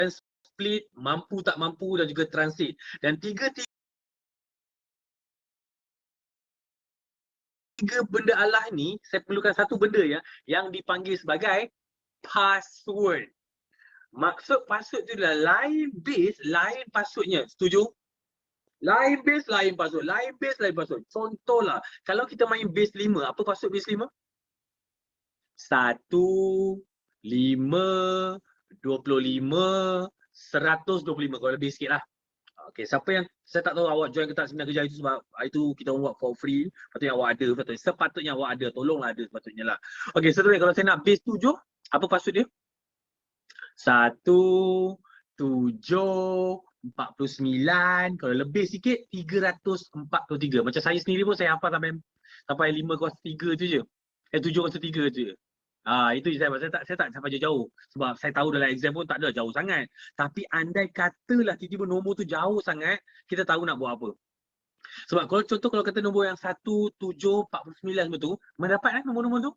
split, mampu tak mampu dan juga transit. Dan tiga benda Allah ni, saya perlukan satu benda ya, yang dipanggil sebagai password. Maksud password tu adalah lain base, lain passwordnya. Setuju? Lain base, lain password. Lain base, lain password. Contohlah, kalau kita main base 5, apa password base 5? 1, 5, 25, 125. Kalau lebih sikit lah. Okay, siapa yang, saya tak tahu awak join ke tak seminar kerja itu sebab itu kita buat for free. Patutnya awak ada, sepatutnya awak ada. Tolonglah ada sepatutnya lah. Okay, seterusnya kalau saya nak base 7, apa password dia? 1, 7, 49, kalau lebih sikit 343. Macam saya sendiri pun saya hafal sampai 5/3 tu je. 7/3 tu je. Itu je saya tak sampai jauh. Sebab saya tahu dalam exam pun tak ada jauh sangat. Tapi andai katalah tiba-tiba nombor tu jauh sangat, kita tahu nak buat apa. Sebab kalau kata nombor yang 1, 7, 49 tu, mendapat nombor-nombor tu?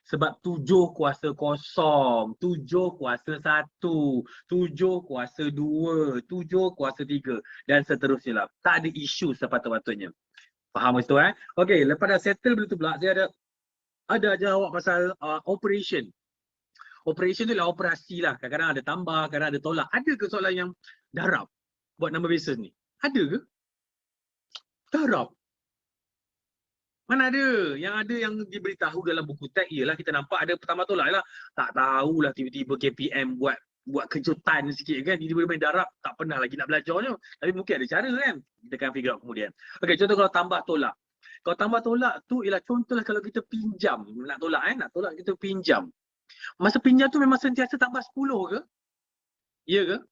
Sebab 7 kuasa 0, 7 kuasa 1, 7 kuasa 2, 7 kuasa 3 dan seterusnya lah. Tak ada isu sepatut-patutnya. Faham itu Okey, lepas dah settle benda tu pula, saya ada ajar awak pasal operation. Operation tu lah operasi lah. Kadang-kadang ada tambah, kadang ada tolak. Ada ke soalan yang darab buat number bases ni? Ada ke? Darab. Mana ada? Yang ada yang diberitahu dalam buku teks ialah kita nampak ada pertama tolak lah. Tak tahulah tiba-tiba KPM buat kejutan sikit kan. Tiba-tiba main darab, tak pernah lagi nak belajarnya. Tapi mungkin ada cara kan. Kita akan figure out kemudian. Okey, contoh kalau tambah tolak. Kalau tambah tolak tu ialah contohlah kalau kita pinjam. Nak tolak nak tolak kita pinjam. Masa pinjam tu memang sentiasa tambah 10 ke? Ya ke?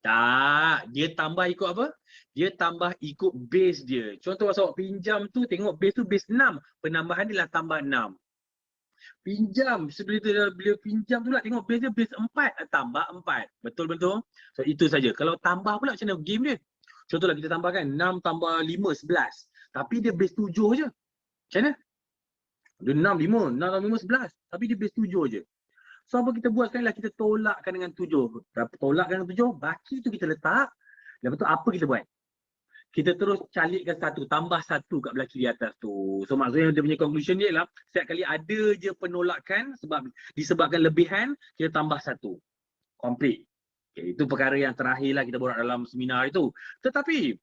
Tak, dia tambah ikut apa? Dia tambah ikut base dia. Contoh masa awak pinjam tu, tengok base tu base 6. Penambahan dia lah tambah 6. Pinjam, bila pinjam tu lah tengok base dia base 4. Tambah 4. Betul-betul? So, itu saja. Kalau tambah pula macam mana game dia? Contohlah kita tambahkan 6 tambah 5, 11. Tapi dia base 7 je. Macam mana? Dia 6, 5. 6 tambah 5, 11. Tapi dia base 7 je. So apa kita buat sekarang lah, kita tolakkan dengan 7. Tolakkan dengan 7, baki tu kita letak. Lepas tu apa kita buat? Kita terus calikkan 1, tambah 1 kat belah kiri atas tu. So maksudnya dia punya conclusion dia lah, setiap kali ada je penolakan disebabkan lebihan, kita tambah 1. Complete. Okay, itu perkara yang terakhir lah kita borak dalam seminar itu. Tetapi,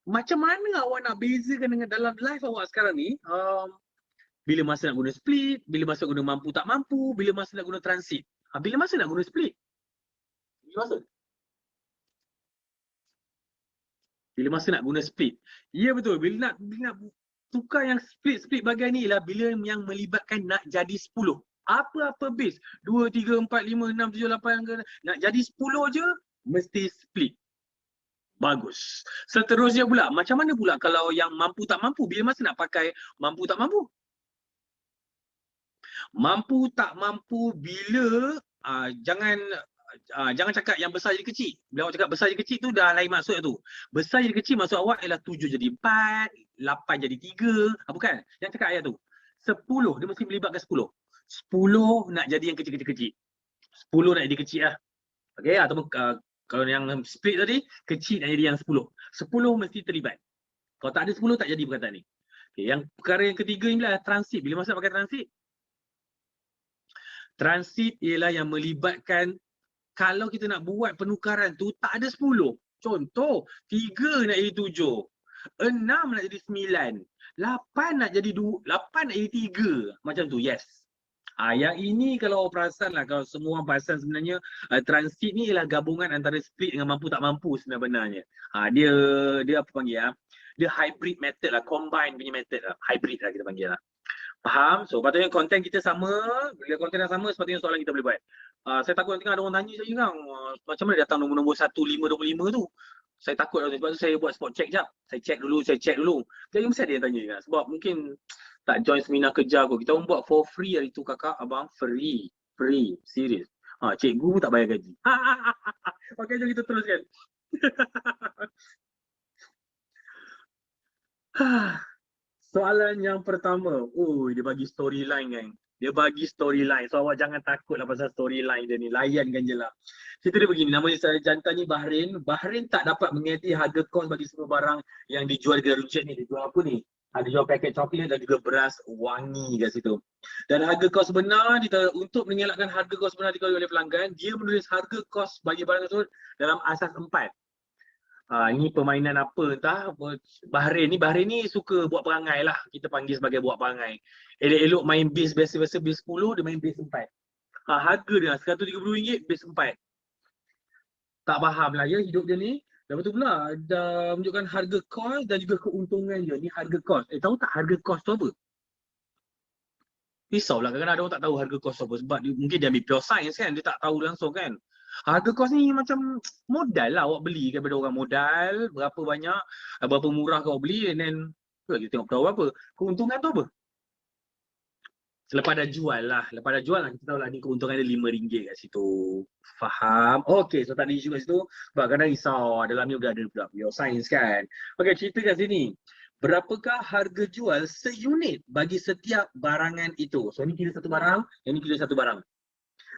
macam mana awak nak bezakan dengan dalam live awak sekarang ni? Bila masa nak guna split, bila masa guna mampu tak mampu, bila masa nak guna transit. Bila masa nak guna split? Bila masa nak guna split? Ya betul, bila nak tukar yang split bagian ni ialah bila yang melibatkan nak jadi 10. Apa-apa base, 2, 3, 4, 5, 6, 7, 8, nak jadi 10 je, mesti split. Bagus. Seterusnya pula, macam mana pula kalau yang mampu tak mampu? Bila masa nak pakai mampu tak mampu? Mampu tak mampu bila jangan cakap yang besar jadi kecil. Bila awak cakap besar jadi kecil tu dah lain maksud tu. Besar jadi kecil maksud awak ialah 7 jadi 4, 8 jadi 3. Bukan? Yang cakap ayat tu. 10, dia mesti melibatkan 10. 10 nak jadi yang kecil-kecil. 10 nak jadi kecil lah. Okey, ataupun kalau yang split tadi, kecil nak jadi yang 10. 10 mesti terlibat. Kalau tak ada 10, tak jadi perkataan ni. Okay, yang perkara yang ketiga ni lah transit. Bila masa pakai transit? Transit ialah yang melibatkan kalau kita nak buat penukaran tu tak ada 10. Contoh, 3 nak jadi 7. 6 nak jadi 9. 8 nak jadi 2, 8 nak jadi 3. Macam tu, yes. Yang ini kalau perasan lah, kalau semua orang perasan sebenarnya transit ni ialah gabungan antara split dengan mampu tak mampu sebenarnya. Dia apa panggil dia hybrid method lah, combine punya method lah. Hybrid lah kita panggil lah. Faham? So patutnya konten kita sama. Bila konten yang sama, sepatutnya soalan kita boleh buat. Saya takut nanti ada orang tanya saya kan, macam mana datang nombor-nombor 1, 5, 25 tu. Saya takut sebab tu saya buat spot check jap. Saya check dulu. Jadi mesti ada yang tanya kan. Sebab mungkin tak join seminar kerja aku. Kita buat for free hari tu kakak, abang. Free. Serius. Cikgu pun tak bayar gaji. Okey, jom kita teruskan. Soalan yang pertama. Dia bagi storyline kan. Dia bagi storyline. So awak jangan takut lah pasal storyline dia ni. Layankan je lah. Cerita dia begini, nama saya jantan ni Bahrain. Bahrain tak dapat mengerti harga kos bagi semua barang yang dijual di Garucet ni. Dia jual apa ni? Ada jual paket coklat dan juga beras wangi kat situ. Dan harga kos sebenar, untuk mengelakkan harga kos sebenar diketahui oleh pelanggan, dia menulis harga kos bagi barang tersebut dalam asas 4. Ini permainan apa entah. Bahrain ni suka buat perangai lah. Kita panggil sebagai buat perangai. Elok-elok main base biasa-biasa base 10, dia main base 4. Harga dia RM130, base 4. Tak faham lah ya hidup dia ni. Lepas tu pula dah menunjukkan harga kos dan juga keuntungan dia. Ni harga kos. Tahu tak harga kos tu apa? Risau lah kadang-kadang ada orang tak tahu harga kos tu apa. Sebab mungkin dia ambil pure science kan. Dia tak tahu langsung kan. Harga kos ni macam modal lah awak beli daripada orang modal. Berapa banyak, berapa murah kau beli. And then kita tengok tahu apa. Keuntungan tu apa? Selepas dah jual lah. Lepas dah jual lah kita tahu lah ni keuntungan dia RM5 kat situ. Faham? Okay, so tak ada isu kat situ. Sebab kadang risau dalam ni ada pure science kan. Okay, cerita kat sini. Berapakah harga jual seunit bagi setiap barangan itu? So ni kira satu barang, yang ni kira satu barang.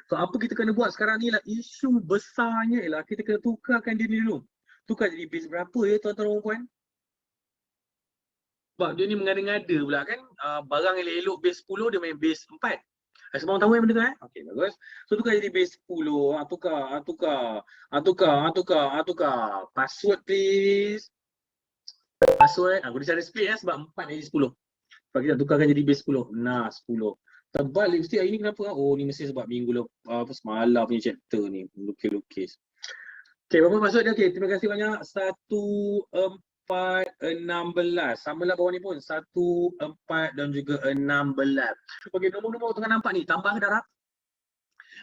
So apa kita kena buat sekarang ni lah, isu besarnya ialah kita kena tukarkan dia ni dulu. Tukar jadi base berapa ya tuan-tuan dan puan? Sebab dia ni mengada-ngada pula kan. Barang elok-elok base 10, dia main base 4. Semua orang tahu yang benda tu Okey, bagus. So tukar jadi base 10. Tukar. Password please. Password. Aku dah cari split sebab 4 jadi 10. Sebab kita tukarkan jadi base 10. Nah, 10. Tebal lipstick hari ni kenapa? Oh, ni mesti sebab minggu lepas semalam punya chapter ni. Lukis-lukis. Okey, berapa password dia? Okey, terima kasih banyak. 1416. Samalah bawah ni pun 14 dan juga 16. Okey, nombor-nombor tengah nampak ni tambah ke darab?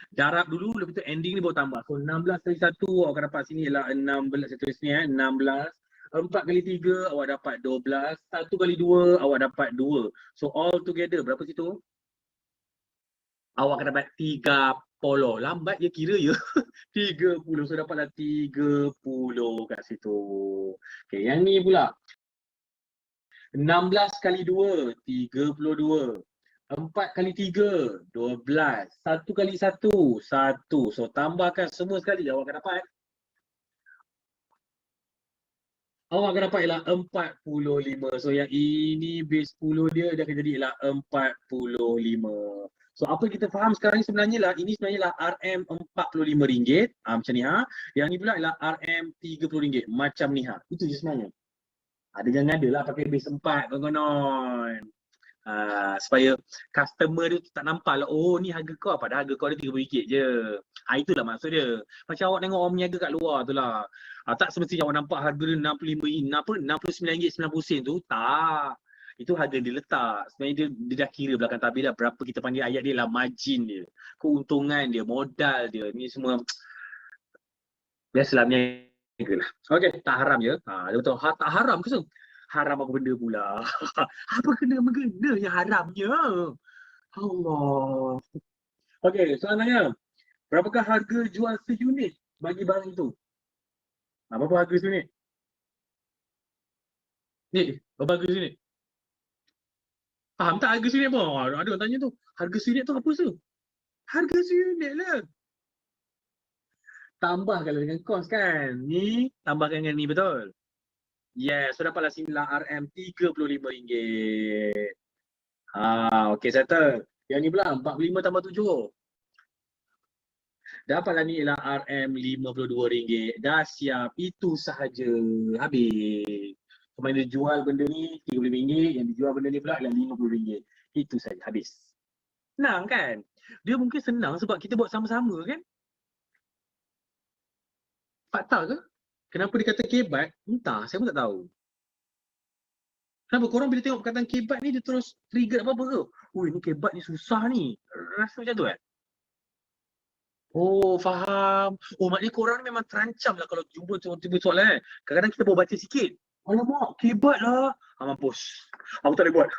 Darab dulu, lepas tu ending ni baru tambah. So 16 kali 1 awak akan dapat sini ialah 16. Saya tulis ni 16. 4 kali 3 awak dapat 12. 1 kali 2 awak dapat 2. So all together berapa situ? Awak akan dapat 30. Lambat je kira je. 30. So dapatlah 30 kat situ. Okey, yang ni pula. 16 kali 2, 32. 4 kali 3, 12. 1 kali 1, 1. So tambahkan semua sekali awak akan dapat. Awak akan dapat ialah 45. So yang ini base 10 dia akan jadi ialah 45. So apa kita faham sekarang ni sebenarnya lah, ini sebenarnya lah RM45. Macam ni Yang ni pula ialah RM30. Macam ni Itu je sebenarnya. Ada jangan ada lah pakai base 4 kawan-kawan. Supaya customer tu tak nampak lah, oh ni harga kau, padahal harga kau dia RM30 je. Itulah maksud dia. Macam awak tengok orang berniaga kat luar tu lah. Tak semestinya awak nampak harga dia RM65, RM69.90 tu. Tak. Itu harga dia letak. Sebenarnya dia dah kira belakang tabir dah berapa kita panggil ayat dia lah margin dia. Keuntungan dia, modal dia. Ni semua biasalah berniaga lah. Okay, tak haram je. Dia betul. Tak haram ke so? Haram apa benda pula? Apa kena mengena yang haramnya? Allah. Okey, soalannya. Berapakah harga jual seunit bagi barang itu? Berapa harga seunit? Ni, berapa harga seunit? Faham tak harga seunit apa? Ada orang tanya tu. Harga seunit tu apa tu? Harga seunit lah. Tambahkan dengan kos kan. Ni, tambahkan dengan ni betul. Yes, so dapatlah sini lah RM35. Okey, settle. Yang ni pula 45 tambah 7. Dapatlah ni ialah RM52. Dah siap. Itu sahaja. Habis. Kemarin dia jual benda ni RM30. Yang dijual benda ni pula ialah RM50. Itu sahaja. Habis. Senang kan? Dia mungkin senang sebab kita buat sama-sama kan? Fakta ke? Kenapa dia kata kebat? Entah. Saya pun tak tahu. Kenapa korang bila tengok perkataan kebat ni dia terus trigger apa-apa ke? Ui, ni kebat ni susah ni. Rasa macam tu kan? Oh, faham. Oh, maknanya korang ni memang terancam lah kalau jumpa tiba-tiba soalan. Kadang-kadang kita baru baca sikit. Alamak, kebat lah. Mampus. Aku tak boleh buat.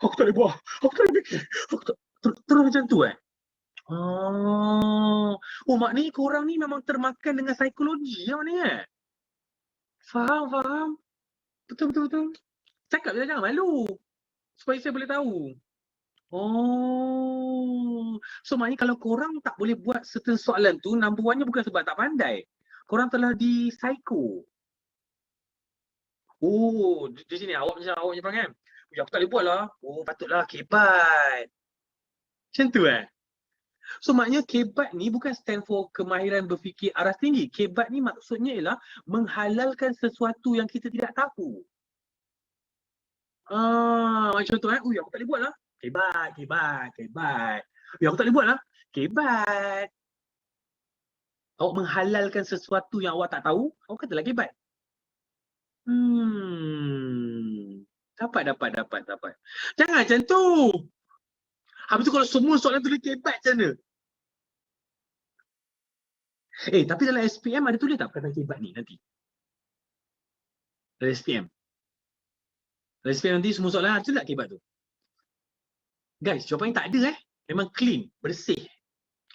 Aku tak boleh buat. Aku tak boleh fikir. Terus macam tu Oh, maknanya korang ni memang termakan dengan psikologi yang ni Faham. Betul. Cakap je, jangan malu. Supaya saya boleh tahu. Oh. So maknanya kalau korang tak boleh buat certain soalan tu, number one-nya bukan sebab tak pandai. Korang telah di psycho. Oh, di sini awak macam awak punya kan. Ya, aku tak boleh buat lah. Oh, patutlah kebat. Macam tu eh? So maknanya kebat ni bukan stand for kemahiran berfikir aras tinggi. Kebat ni maksudnya ialah menghalalkan sesuatu yang kita tidak tahu. Macam tu eh. Ui, aku tak boleh buat lah. Kebat, kebat, kebat. Ya, aku tak boleh buat lah. Kebat. Awak menghalalkan sesuatu yang awak tak tahu, awak katalah kebat. Dapat, dapat, dapat, dapat. Jangan macam tu. Habis tu kalau semua soalan tu dia kebat macam mana? Tapi dalam SPM ada tulis tak perkataan kebat ni nanti? Dalam SPM. Dalam SPM nanti semua soalan ada tak kebat tu? Guys, jawapannya tak ada eh. Memang clean, bersih.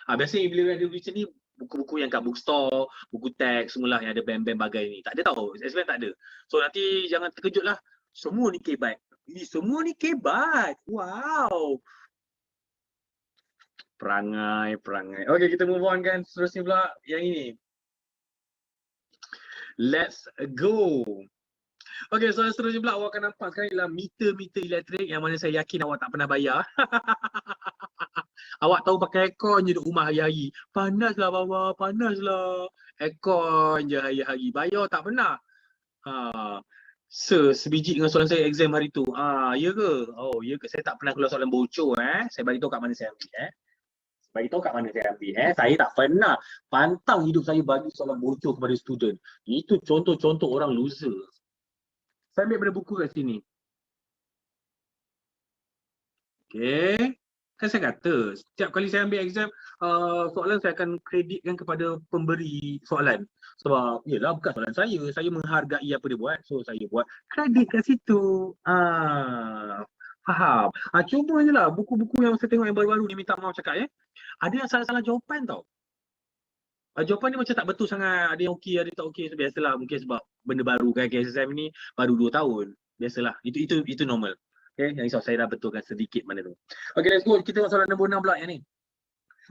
Biasanya bila ada macam ni, buku-buku yang kat bookstore, buku teks, semualah yang ada band-band bagai ni. Tak ada tau, SPM tak ada. So nanti jangan terkejut lah. Semua ni kebat. Semua ni kebat. Wow. Perangai. Okay, kita move on kan. Seterusnya pula yang ini. Let's go. Okay, so seterusnya pula awak akan nampak sekarang ialah meter-meter elektrik yang mana saya yakin awak tak pernah bayar. Awak tahu pakai aircon je duduk rumah hari-hari. Panaslah bawah, panaslah. Aircon je hari-hari. Bayar tak pernah. Sebiji dengan soalan saya exam hari tu. Ya ke? Oh, ya ke? Saya tak pernah keluar soalan bocor Saya bagi tahu kat mana saya ambil Bagi tahu kat mana saya ambil Saya tak pernah pantang hidup saya bagi soalan bocor kepada student. Itu contoh-contoh orang loser. Saya ambil pada buku kat sini. Okay. Kan saya kata, setiap kali saya ambil exam, soalan saya akan kreditkan kepada pemberi soalan. Sebab, yelah bukan soalan saya menghargai apa dia buat, so saya buat kredit kat situ. Faham? Cuma je lah, buku-buku yang saya tengok yang baru-baru ni minta maaf cakap ada yang salah-salah jawapan tau. Jawapan ni macam tak betul sangat, ada yang okey, ada tak okey, so biasalah mungkin sebab benda baru kan, KSSM ni baru 2 tahun. Biasalah, itu normal. Okay, yang risau saya dah betulkan sedikit mana tu. Okay, let's go. Kita tengok soalan nombor 6 pula yang ni.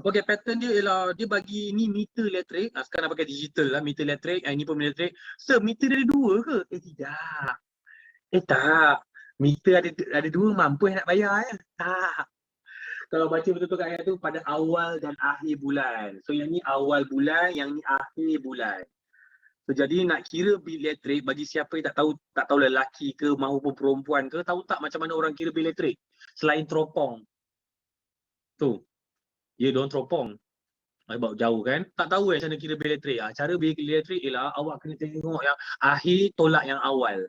Okay, pattern dia ialah dia bagi ni meter elektrik. Sekarang pakai digital lah, meter elektrik. Ini pun meter elektrik. Meter dia ada dua ke? Tidak. Tak. Meter ada dua, mampu nak bayar Tak. Kalau baca betul-betul kat ayat tu, pada awal dan akhir bulan. So yang ni awal bulan, yang ni akhir bulan. So, jadi nak kira bil elektrik bagi siapa yang tak tahu lelaki ke maupun perempuan ke, tahu tak macam mana orang kira bil elektrik selain teropong. Tu. Ya, diorang teropong. Bawa jauh kan. Tak tahu macam mana kira bil elektrik. Cara bil elektrik ialah awak kena tengok yang akhir tolak yang awal.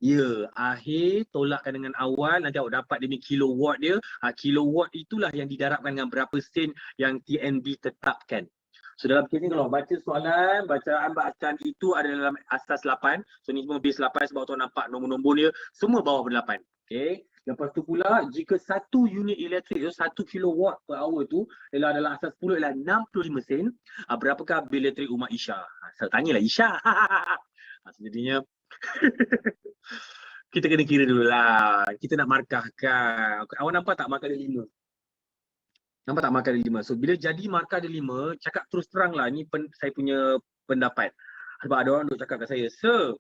Ya, akhir tolakkan dengan awal, nanti awak dapat dia kilowatt dia. Kilowatt itulah yang didarabkan dengan berapa sen yang TNB tetapkan. So dalam kes ni kalau baca soalan, bacaan itu ada dalam asas 8. So ni semua base 8 sebab tuan nampak nombor-nombor dia semua bawah ber-8. Okay. Lepas tu pula jika 1 unit elektrik tu 1 kilowatt per hour tu ialah dalam asas 10 ialah 65 sen. Berapakah bil elektrik rumah Isha? Saya tanyalah Isha. Jadinya kita kena kira dulu lah. Kita nak markahkan. Awak nampak tak markah dia 5? Nampak tak markah dia 5? So bila jadi markah dia 5, cakap terus terang lah, ni saya punya pendapat. Sebab ada orang duk cakap kat saya, Sir,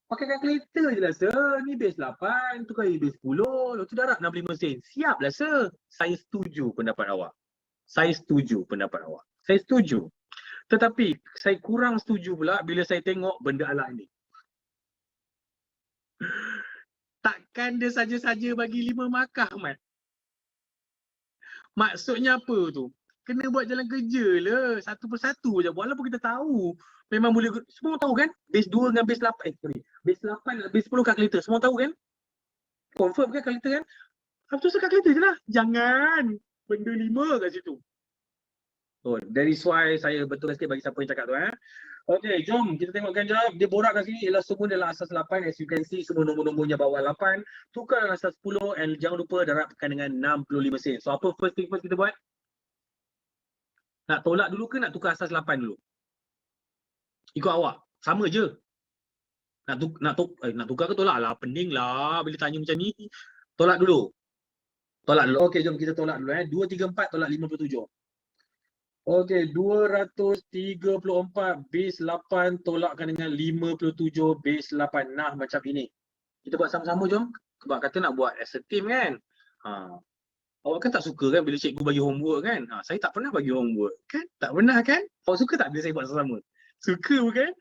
pakai kalkulator je lah Sir. Ni base 8, tu kali base 10, lepas tu darab 65 sen. Siap lah Sir. Saya setuju pendapat awak. Saya setuju. Tetapi saya kurang setuju pula bila saya tengok benda ala ni. Takkan dia saja-saja bagi 5 markah, Mat. Maksudnya apa tu? Kena buat jalan kerja lah. Satu persatu je. Walaupun kita tahu. Memang boleh. Semua tahu kan? Base 2 dengan base 8. Base 8 dan base 10 kalkulator. Semua tahu kan? Confirm kan kalkulator kan? Lepas tu kalkulator je lah. Jangan. Benda 5 kat situ. So, that is why saya betul sikit bagi siapa yang cakap tu. Okay, jom kita tengokkan jap. Dia borak kat sini ialah semua dalam asas 8. As you can see, semua nombor-nombornya bawah 8. Tukar dalam asas 10 and jangan lupa darabkan dengan 65 sen. So, apa first thing first kita buat? Nak tolak dulu ke nak tukar asas 8 dulu? Ikut awak. Sama je. Nak tukar ke tolak lah? Pening lah bila tanya macam ni. Tolak dulu. Tolak dulu. Okey, jom kita tolak dulu 234 tolak 57. Okey, 234 base 8 tolakkan dengan 57 base 8. Nah, macam ini. Kita buat sama-sama jom. Sebab kata nak buat as a team kan. Ha. Awak kan tak suka kan bila cikgu bagi homework kan? Ha, saya tak pernah bagi homework kan? Tak pernah kan? Awak suka tak bila saya buat sama-sama? Suka bukan?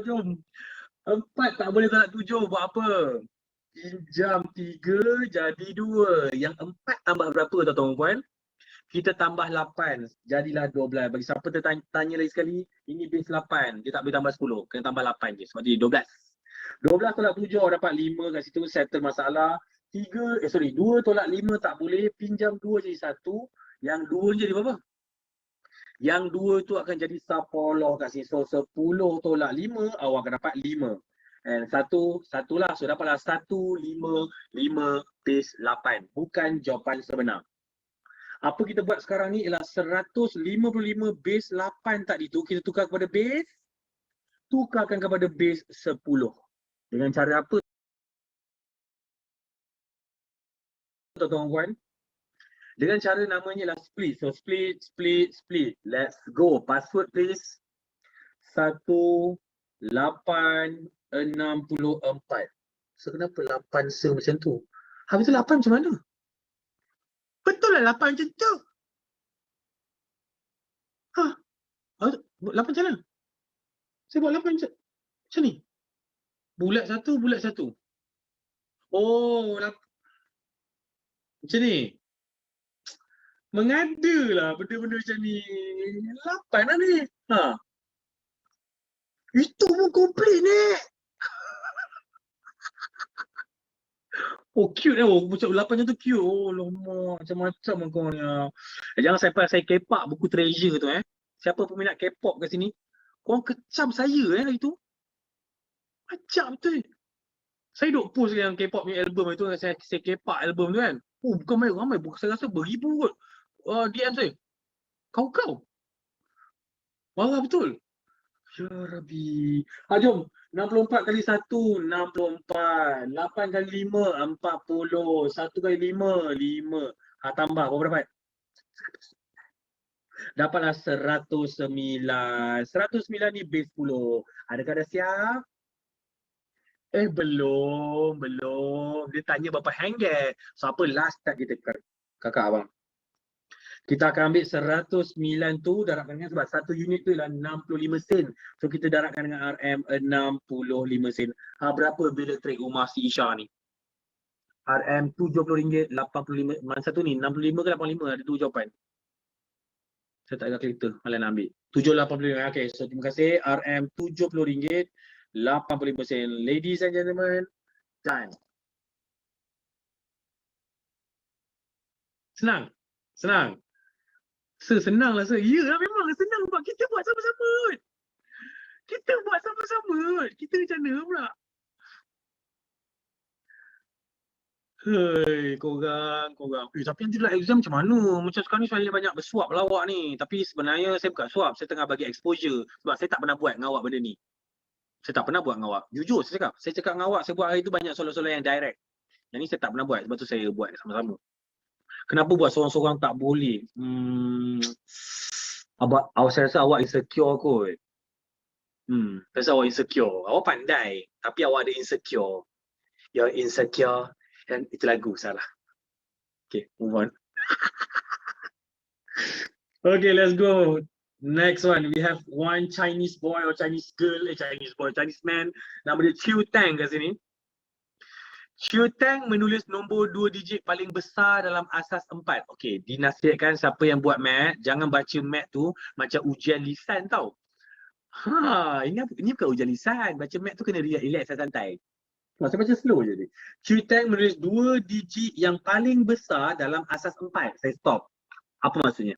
Jom. 4 tak boleh tolak 7. Buat apa? Pinjam 3 jadi 2. Yang 4 tambah berapa tuan-tuan puan? Kita tambah 8. Jadilah 12. Bagi siapa tanya lagi sekali, ini base 8. Dia tak boleh tambah 10. Kena tambah 8 je. Sebab dia 12. 12 tolak 7 dapat 5 kat situ. Settle masalah. 2 tolak 5 tak boleh. Pinjam 2 jadi 1. Yang 2 jadi berapa? Yang 2 tu akan jadi 10 kat sini. So 10 tolak 5, awak akan dapat 5. And satu lah. So dapatlah 1, 5, 5 base 8. Bukan jawapan sebenar. Apa kita buat sekarang ni ialah 155 base 8 tadi tu kita tukar kepada base. Tukarkan kepada base 10. Dengan cara apa? Tuan-tuan puan. Dengan cara namanya lah split. So split. Let's go. Password please. 1864. So kenapa 8 macam tu? Habis tu 8 macam mana? Betul lah 8 macam tu. Ha? 8 macam mana? Saya buat 8 macam ni. Bulat satu. Oh, macam ni. Mengada lah benda-benda macam ni. 8 lah ni. Ha. Itu pun komplit ni. Oh, cute eh. Oh, macam 8 macam tu cute. Oh, lama. Macam-macam kau ni. Jangan sampai saya kepak buku treasure tu Siapa peminat K-pop kat sini? Korang kecam saya hari tu. Macam betul. Saya duk post yang K-pop punya album itu. Saya kepak album tu kan. Oh, bukan main ramai. Saya rasa beribu kot. DM saya. Kau. Marah betul. Ya Rabbi. Jom. 64 kali 1, 64. 8 kali 5, 40. 1 kali 5, 5. Tambah. Berapa dapat? Dapatlah 109. 109 ni base 10. Adakah dah siap? Belum. Dia tanya berapa hangget. So, apa last start kita kakak abang? Kita akan ambil 109 tu darabkan dengan sebab satu unit tu ialah 65 sen. So kita darabkan dengan RM 65 sen. Berapa bill elektrik rumah si Isha ni? RM RM70, 85. Mana satu ni? 65 ke 85? Ada dua jawapan. Saya tak ada kalkulator. Malah nak ambil. 785. Okay, so terima kasih. RM RM70, 85 sen. Ladies and gentlemen, done. Senang. Senang lah. Ya lah, memang senang sebab kita buat sama-sama. Kita macam mana pula? Hei, korang. Tapi nanti dalam exam macam mana? Macam sekarang ni saya banyak bersuap lah awak ni. Tapi sebenarnya saya bukan suap. Saya tengah bagi exposure. Sebab saya tak pernah buat dengan awak benda ni. Saya tak pernah buat dengan awak. Jujur saya cakap. Saya cakap dengan awak, saya buat hari tu banyak soalan-soalan yang direct. Yang ni saya tak pernah buat. Sebab tu saya buat sama-sama. Kenapa buat seorang-seorang tak boleh? Saya rasa awak insecure kot. Saya rasa awak insecure. Awak pandai. Tapi awak ada insecure. You're insecure. Dan itu lagu salah. Okay, move on. Okay, let's go. Next one, we have one Chinese boy or Chinese girl, Chinese man. Nama dia Chiu Tang kat sini. Chiu Tang menulis nombor 2 digit paling besar dalam asas 4. Okay, dinasihatkan siapa yang buat math, jangan baca math tu macam ujian lisan tau. Ini bukan ujian lisan. Baca math tu kena relax santai. Saya baca slow je. Chiu Tang menulis 2 digit yang paling besar dalam asas 4. Saya stop. Apa maksudnya?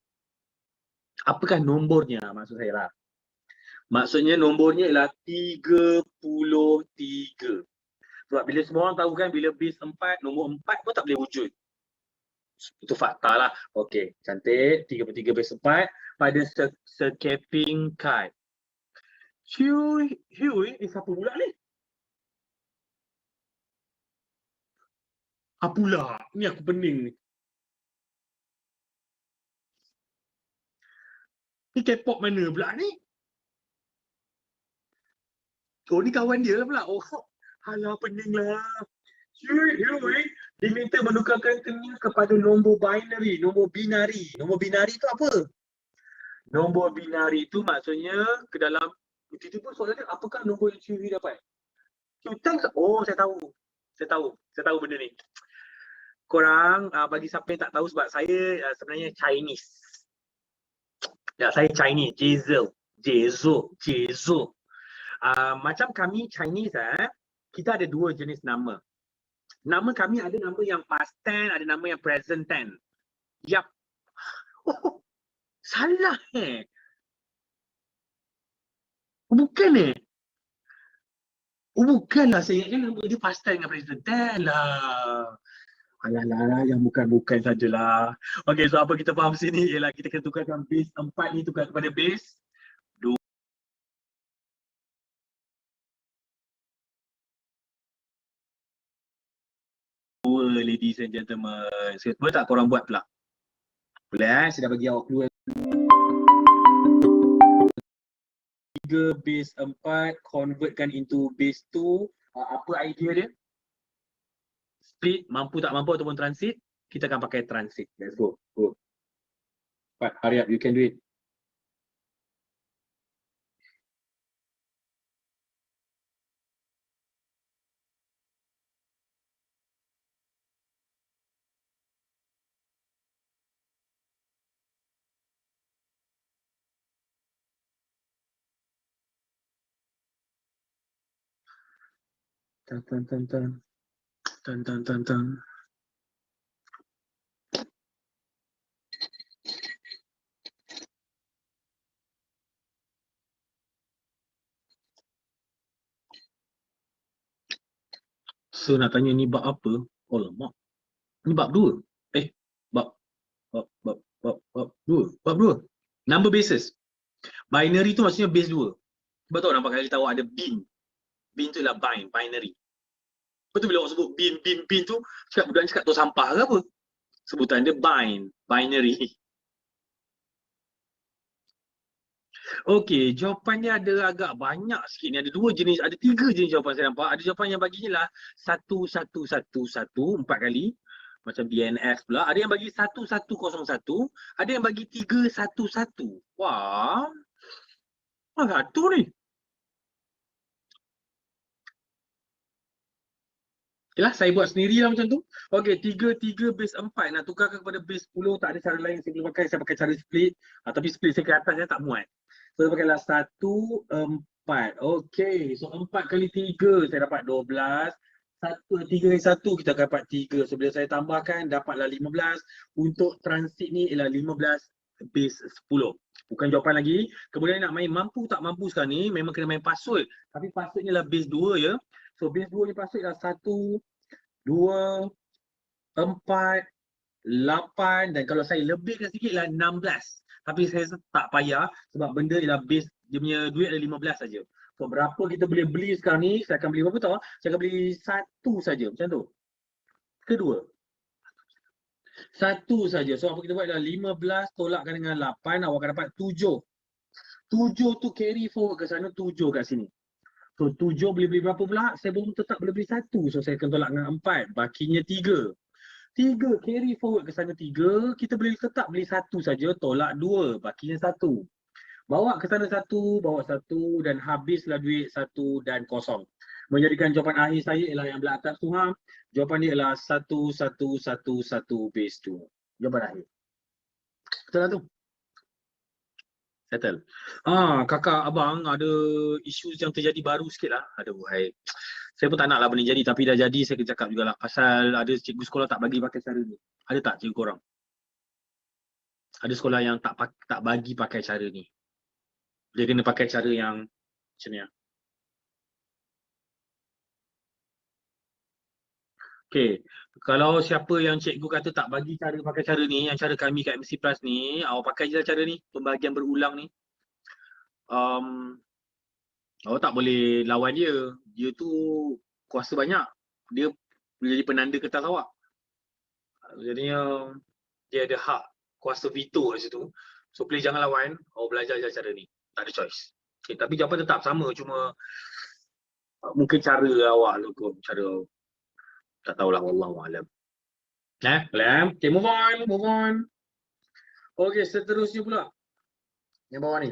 Apakah nombornya? Maksud saya lah. Maksudnya nombornya ialah 33. Sebab bila semua orang tahu kan bila base 4, nombor 4 pun tak boleh wujud. Itu fakta lah. Okey, cantik. 33 base 4 pada scapping card. Hui, siapa pula ni? Pula. Ni aku pening ni. Ni K-pop mana pula ni? Oh, ni kawan dia lah pula. Oh, alah pening lah. Cuy, dia minta menukarkan kepada nombor binary, nombor binari. Nombor binari tu apa? Nombor binari tu maksudnya ke dalam, tiba-tiba soalan dia, apakah nombor yang Cuy dapat? Oh, saya tahu. Saya tahu benda ni. Korang, bagi siapa yang tak tahu, sebab saya sebenarnya Chinese. Ya, saya Chinese. Jezo. Macam kami Chinese, kita ada dua jenis nama. Nama kami ada nama yang past tense, ada nama yang present tense. Yap. Oh, salah Bukan Oh, bukanlah. Saya ingatkan nama dia past tense dengan present tense lah. Alah, yang bukan sajalah. Okay, so apa kita faham sini ialah kita kena tukarkan base 4 ni tukar kepada base 2. Ladies and gentlemen. Boleh tak korang buat pula? Boleh saya dah bagi awak keluar. 3 base 4 convertkan into base 2. Apa idea dia? Split, mampu tak mampu ataupun transit, kita akan pakai transit. Let's go. Cepat, hurry up, you can do it. Tan. So nak tanya ni bab apa? Oh lama. Ni bab 2. Bab 2. Bab 2. Number bases. Binary tu maksudnya base 2. Sebab tu nampak kali tahu ada bin. Bin tu ialah binary. Betul bila orang sebut bin tu, budak cakap tu sampah ke apa? Sebutan dia binary. Okey, jawapan dia ada agak banyak sikit ni. Ada 2 jenis, ada 3 jenis jawapan saya nampak. Ada jawapan yang bagi ni lah 1111 4 kali. Macam DNS pula. Ada yang bagi 1101. Ada yang bagi 311. Wah. Agak tu ni. Okeylah, saya buat sendirilah macam tu. Okey, 3 base 4 nak tukarkan kepada base 10, tak ada cara lain saya boleh pakai. Saya pakai cara split. Tapi split saya ke atas saya tak muat. So, saya pakailah 1, 4. Okey, so 4 kali 3 saya dapat 12. 3 kali 1 kita dapat 3. So, bila saya tambahkan dapatlah 15. Untuk transit ni ialah 15 base 10. Bukan jawapan lagi. Kemudian nak main mampu tak mampu sekarang ni, memang kena main password. Tapi passwordnya lah base 2 ya. So base 2 ni password dah 1, 2, 4, 8 dan kalau saya lebihkan sikit lah 16. Tapi saya tak payah sebab benda ialah base dia punya duit ada 15 saja. So berapa kita boleh beli sekarang ni? Saya akan beli berapa tahu? Saya akan beli 1 saja macam tu. Kedua. 1 saja. So apa kita buat adalah 15 tolakkan dengan 8, awak akan dapat 7. 7 tu carry forward ke sana, 7 kat sini. So 7 boleh beli berapa pula? Saya belum tetap boleh beli 1. So saya akan tolak dengan 4. Bakinya 3. 3 carry forward ke sana 3. Kita boleh tetap beli 1 saja. Tolak 2. Bakinya 1. Bawa ke sana 1. Bawa 1. Dan habislah duit 1 dan kosong. Menjadikan jawapan akhir saya ialah yang belah atas tu. Jawapan dia ialah 1111 base 2. Jawapan akhir. Betul lah tu. Settle. Kakak, abang ada isu yang terjadi baru sikit lah. Aduh, hai. Saya pun tak nak lah benda jadi, tapi dah jadi saya kena cakap jugalah. Pasal ada cikgu sekolah tak bagi pakai cara ni. Ada tak cikgu korang? Ada sekolah yang tak bagi pakai cara ni. Dia kena pakai cara yang macam ni. Okay. Kalau siapa yang cikgu kata tak bagi cara pakai cara ni, yang cara kami kat MC Plus ni, awak pakai je lah cara ni. Pembahagian berulang ni. Awak tak boleh lawan dia. Dia tu kuasa banyak. Dia boleh jadi penanda kertas awak. Jadinya dia ada hak kuasa veto kat situ. So please jangan lawan, belajar je cara ni. Tak ada choice. Okay, tapi jawapan tetap sama, cuma mungkin cara awak tu kot, cara tak tahulah, wallahualam. Okay, move on. Okay, seterusnya pula. Yang bawah ni.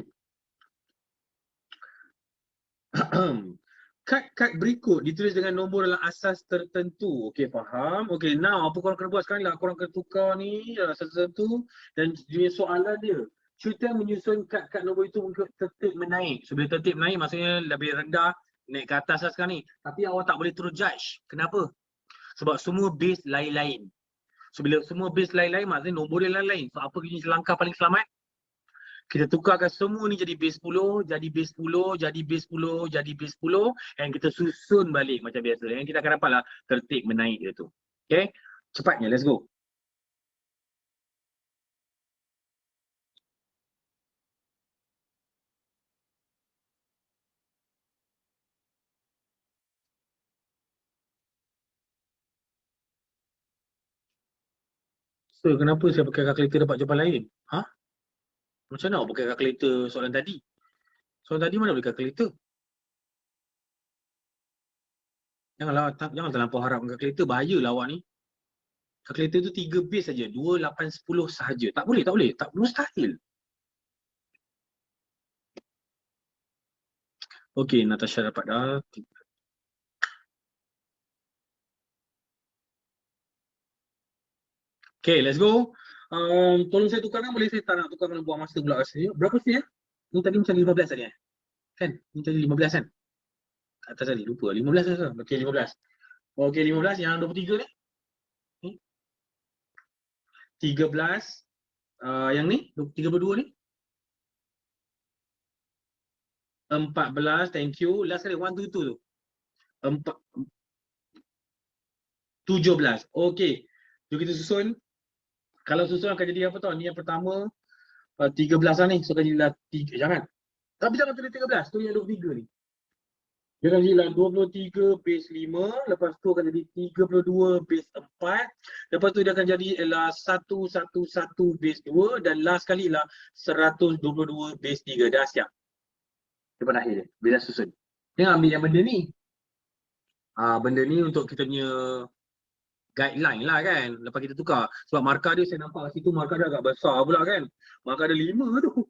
Kad berikut ditulis dengan nombor dalam asas tertentu. Okey, faham. Okey, now apa korang kena buat sekarang lah, korang kena tukar ni dalam asas tertentu dan dia soalan dia. Cuta menyusun kad nombor itu untuk tertib menaik. So bila tertib menaik maksudnya lebih rendah naik ke atas lah sekarang ni. Tapi awak tak boleh terus judge. Kenapa? Sebab semua base lain-lain. So bila semua base lain-lain maksudnya nombor dia lain-lain. So apa jenis langkah paling selamat? Kita tukarkan semua ni jadi base 10, jadi base 10, jadi base 10, jadi base 10 and kita susun balik macam biasa. Yang kita akan dapatlah tertib menaik dia tu. Okay? Cepatnya, let's go. So, kenapa saya pakai kalkulator dapat jawapan lain? Macam mana awak pakai kalkulator soalan tadi? Soalan tadi mana boleh kalkulator? Jangan terlampau harap dengan kalkulator, bahayalah awak ni. Kalkulator tu 3 base saja, 2, 8, 10 sahaja. Tak boleh. Tak mustahil. Okey, Natasha dapat dah. Okay, let's go. Tolong saya tukarkan, boleh saya tak nak tukarkan buang masa pula rasanya. Berapa sih ya? Ni tadi macam 15 tadi kan? Ni tadi 15 kan? Atas tadi, lupa. 15 ke? Okay, 15. Okay, 15 yang 23 ni? 13. Yang ni? 32 ni? 14, thank you. Last kali, 1, 2, 2 tu. 17. Okay. Jom kita susun. Kalau susun akan jadi apa tau? Ni yang pertama. 13 lah ni. So akan jadi 3. Jangan. Tapi jangan tulis 13. Tu yang 23 ni. Dia akan jadi 23 base 5. Lepas tu akan jadi 32 base 4. Lepas tu dia akan jadi 111 base 2. Dan last kali lah 122 base 3. Dah siap. Depan akhir dia. Bila susun. Dia ambil yang benda ni. Benda ni untuk kita punya guideline lah kan. Lepas kita tukar. Sebab markah dia saya nampak kat situ markah dia agak besar pula kan. Markah dia 5 tu.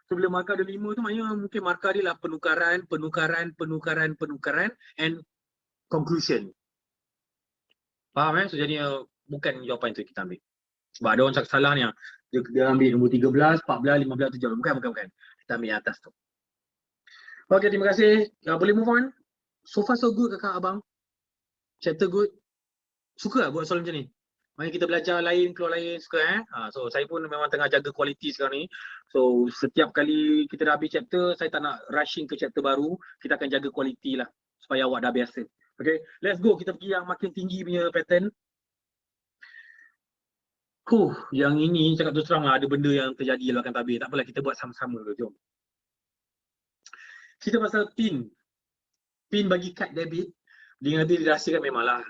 So bila markah ada 5 tu maknanya mungkin markah dia lah penukaran and conclusion. Faham So jadinya bukan jawapan tu kita ambil. Sebab ada orang cakap salah ni. Dia ambil nombor 13, 14, 15 tu jawab. Bukan. Kita ambil yang atas tu. Okay, terima kasih. Boleh move on? So far so good kakak abang. Chapter good. Suka lah buat soalan macam ni. Maknanya kita belajar lain, keluar lain, suka So saya pun memang tengah jaga kualiti sekarang ni. So setiap kali kita dah habis chapter, saya tak nak rushing ke chapter baru. Kita akan jaga kualiti lah. Supaya awak dah biasa. Okay, let's go. Kita pergi yang makin tinggi punya pattern. Yang ini cakap terus terang lah, ada benda yang terjadi dalam akan tabir. Tak apalah, kita buat sama-sama dulu. Jom. Kita pasal PIN. PIN bagi kad debit. Dia nanti dirahsiakan memanglah.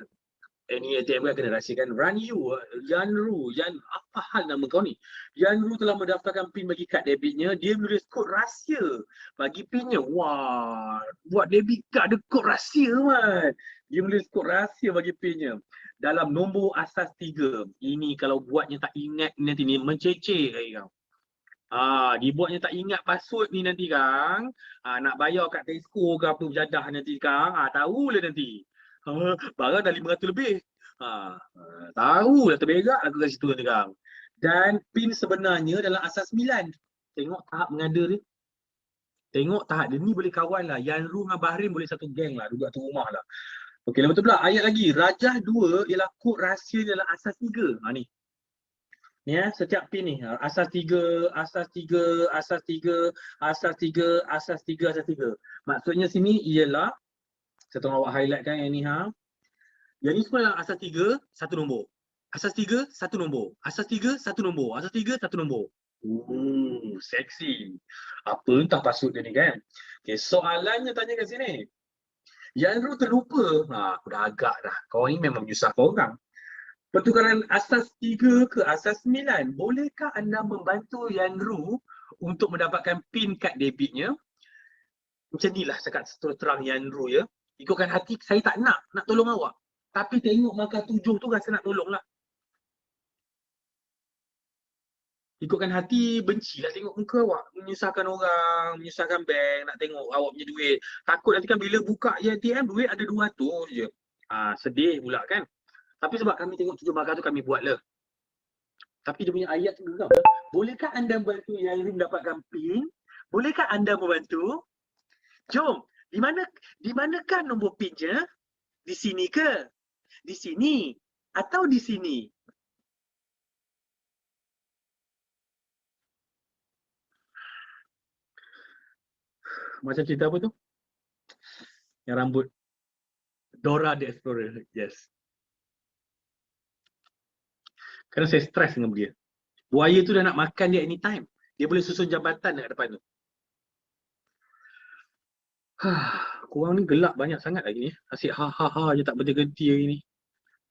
Any ATM kan kena rahsiakan. Yanru, apa hal nama kau ni? Yanru telah mendaftarkan PIN bagi kad debitnya. Dia menulis kod rahsia bagi PINnya. Wah, buat debit kad ada kod rahsia man. Dia menulis kod rahsia bagi PINnya dalam nombor asas 3. Ini kalau buatnya tak ingat nanti ni menceceh kau. Dibuatnya tak ingat password ni nanti kang. Nak bayar kat Tesco ke apa jadah nanti kang. Tahulah nanti. Barang dah 500 lebih. Tahulah terberak aku kat situ nanti kang. Dan PIN sebenarnya dalam asas 9. Tengok tahap mengada dia. Tengok tahap dia ni boleh kawan lah. Yanru dengan Bahrin boleh satu geng lah. Duduk satu rumah lah. Okey, lepas tu pula ayat lagi. Rajah 2 ialah kod rahsia dalam asas 3. Ni. Ni setiap PIN ni. Asas 3, asas 3, asas 3, asas 3, asas 3, asas 3. Maksudnya sini ialah, saya tolong awak highlight kan yang ni Yang ni semua dalam asas 3, satu nombor. Asas 3, satu nombor. Asas 3, satu nombor. Asas 3, satu nombor. Seksi. Apa entah password dia ni kan. Okay, soalannya tanya kat sini. Yang lu terlupa. Aku dah agak dah. Kau ni memang menyusahkan orang. Pertukaran asas 3 ke asas 9. Bolehkah anda membantu Yanru untuk mendapatkan pin kad debitnya? Macam inilah cakap terang Yanru ya. Ikutkan hati, saya tak nak tolong awak. Tapi tengok markah 7 tu rasa nak tolong lah. Ikutkan hati, bencilah tengok muka awak. Menyusahkan orang, menyusahkan bank, nak tengok awak punya duit. Takut nanti kan bila buka ATM, duit ada 200 je. Sedih pula kan. Tapi sebab kami tengok 7 markah tu, kami buat lah. Tapi dia punya ayat tu geram lah. Bolehkah anda membantu yang mendapatkan PIN? Bolehkah anda membantu? Jom, di manakah nombor PIN-nya? Di sini ke? Di sini? Atau di sini? Macam cerita apa tu? Yang rambut. Dora the Explorer. Yes. Kerana saya stres dengan dia. Buaya tu dah nak makan dia anytime. Dia boleh susun jambatan dekat depan tu. Korang ni gelap banyak sangat lagi ni. Asyik ha je tak berhenti hari ni.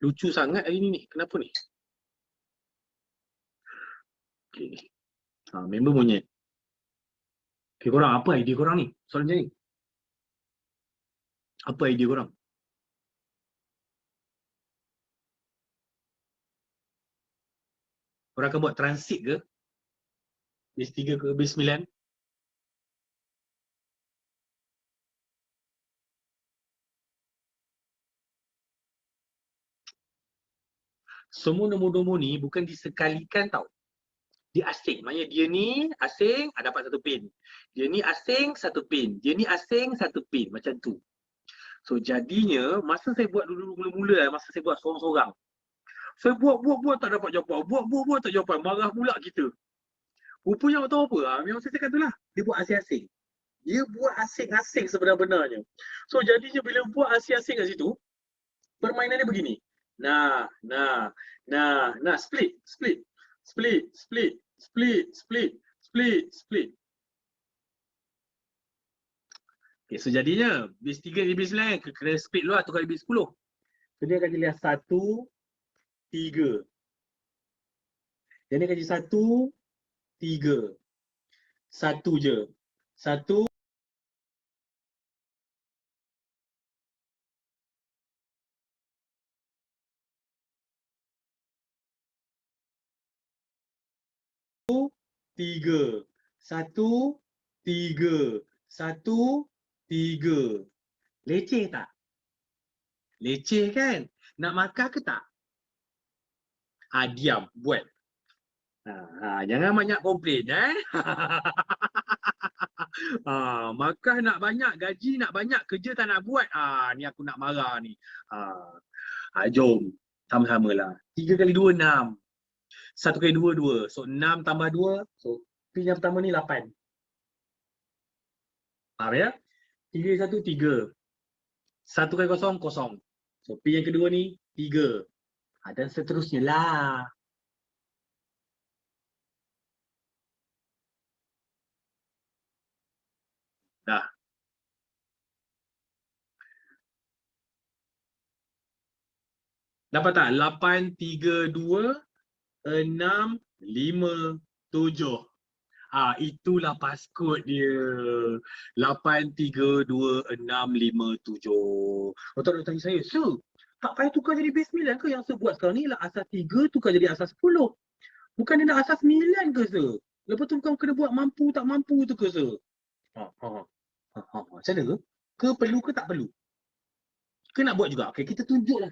Lucu sangat hari ni. Kenapa ni? Okay. Member monyet. Okay, korang apa idea korang ni? Soalan macam ni. Apa idea korang? Korang akan buat transit ke? Base 3 ke base 9? Semua nombor-nombor ni bukan disekalikan tau. Dia asing. Maksudnya dia ni asing, dapat 1 pin. Dia ni asing, 1 pin. Dia ni asing, 1 pin. Macam tu. So jadinya, masa saya buat dulu mula-mula, masa saya buat sorang-sorang, saya buat tak dapat jawapan. Buat tak jawapan. Marah pula kita. Rupanya awak tahu apa? Memang saya cakap tu lah. Dia buat asing-asing. Dia buat asing-asing sebenar-benarnya. So jadinya bila buat asing-asing kat situ, permainannya begini. Nah, split. Okay, so jadinya base 3 di base 9 kena split dulu lah, tukar base 10. So dia akan jadi 1, 3. Jadi akan jadi 1, 3. 1 je. 1, 3. 1, 3. 1, 3. Leceh tak? Leceh kan? Nak markah ke tak? Diam, buat. Jangan banyak komplain markah nak banyak, gaji nak banyak, kerja tak nak buat. Ni aku nak marah ni. Jom, sama-sama lah. 3 kali 2, 6. 1 kali 2, 2. So 6 tambah 2. So pin yang pertama ni 8. Faham ya? 3 kali 1, 3. 1 kali 0, 0. So pin yang kedua ni 3. Dan seterusnya lah. Dah. Dapat tak? 8, 3, 2, 6, 5, 7. Itulah passcode dia. 8, 3, 2, 6, 5, 7. Kau nak tanya saya, Sir, tak payah tukar jadi base 9 ke? Yang Sir buat sekarang ni lah asas 3 tukar jadi asas 10. Bukan dia nak asas 9 ke, Sir? Lepas tu kau kena buat mampu tak mampu tu ke, Sir? Macam mana ke? Ke perlu ke tak perlu? Ke nak buat juga? Okay, kita tunjuklah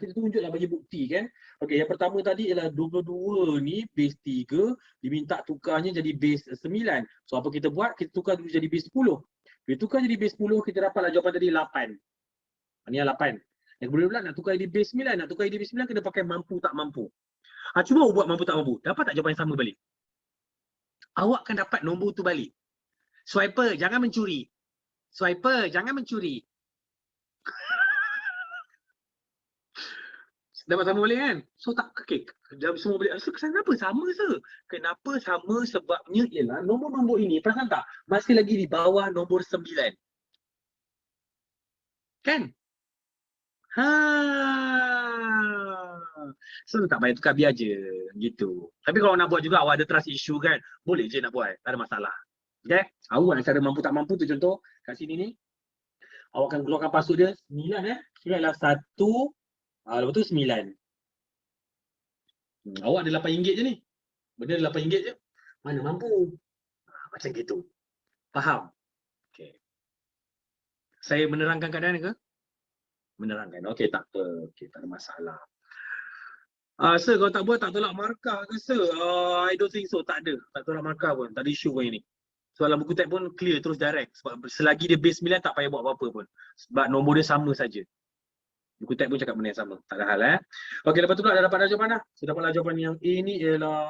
bagi bukti kan. Okay, yang pertama tadi ialah 22 ni base 3 diminta tukarnya jadi base 9. So apa kita buat? Kita tukar dulu jadi base 10. Bila tukar jadi base 10, kita dapatlah jawapan tadi 8. Ini 8. Yang kemudian pula nak tukar jadi base 9, nak tukar jadi base 9 kena pakai mampu tak mampu. Cuba buat mampu tak mampu. Dapat tak jawapan yang sama balik? Awak akan dapat nombor tu balik. Swiper, jangan mencuri. Swiper, jangan mencuri. Dapat sama balik kan? So tak, okay, dah semua balik. So kenapa sama se? Kenapa sama? Sebabnya ialah nombor-nombor ini, perasan tak? Masih lagi di bawah nombor 9. Kan? So tak payah tukar, biar je. Gitu. Tapi kalau nak buat juga, awak ada trust issue kan, boleh je nak buat. Tak ada masalah. Okay? Awak cara mampu tak mampu tu contoh. Kat sini ni. Awak akan keluarkan password dia. 9 Ingatlah 1. Lepas tu 9. Awak ada RM8 je ni. Benda RM8 je. Mana mampu? Macam gitu. Faham? Okay. Saya menerangkan keadaan ke? Menerangkan. Okey, tak apa. Okey, tak ada masalah. Sir, kalau tak buat tak tolak markah ke, sir? I don't think so. Tak ada. Tak tolak markah pun. Tak ada isu pun ini. Soalan buku teks pun clear terus direct. Sebab selagi dia base 9 tak payah buat apa-apa pun. Sebab nombor dia sama saja. Buku teks pun cakap benda yang sama. Tak ada hal Okey, lepas tu pula dah dapat jawapan dah. Saya dapatlah jawapan yang A ni ialah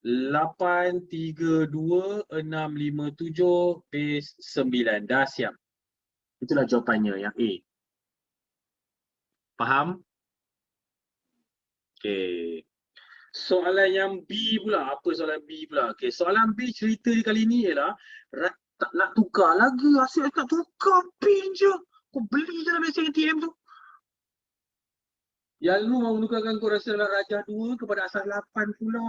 832,657 base 9. Dah siap. Itulah jawapannya yang A. Faham? Okey. Soalan yang B pula. Apa soalan B pula? Okey, soalan B cerita di kali ni ialah tak nak tukar lagi. Asyik tak tukar pin je. Kau beli je dalam mesin ATM tu. Yang lu mau menukarkan kod rasiat Rajah 2 kepada asas 8 pula.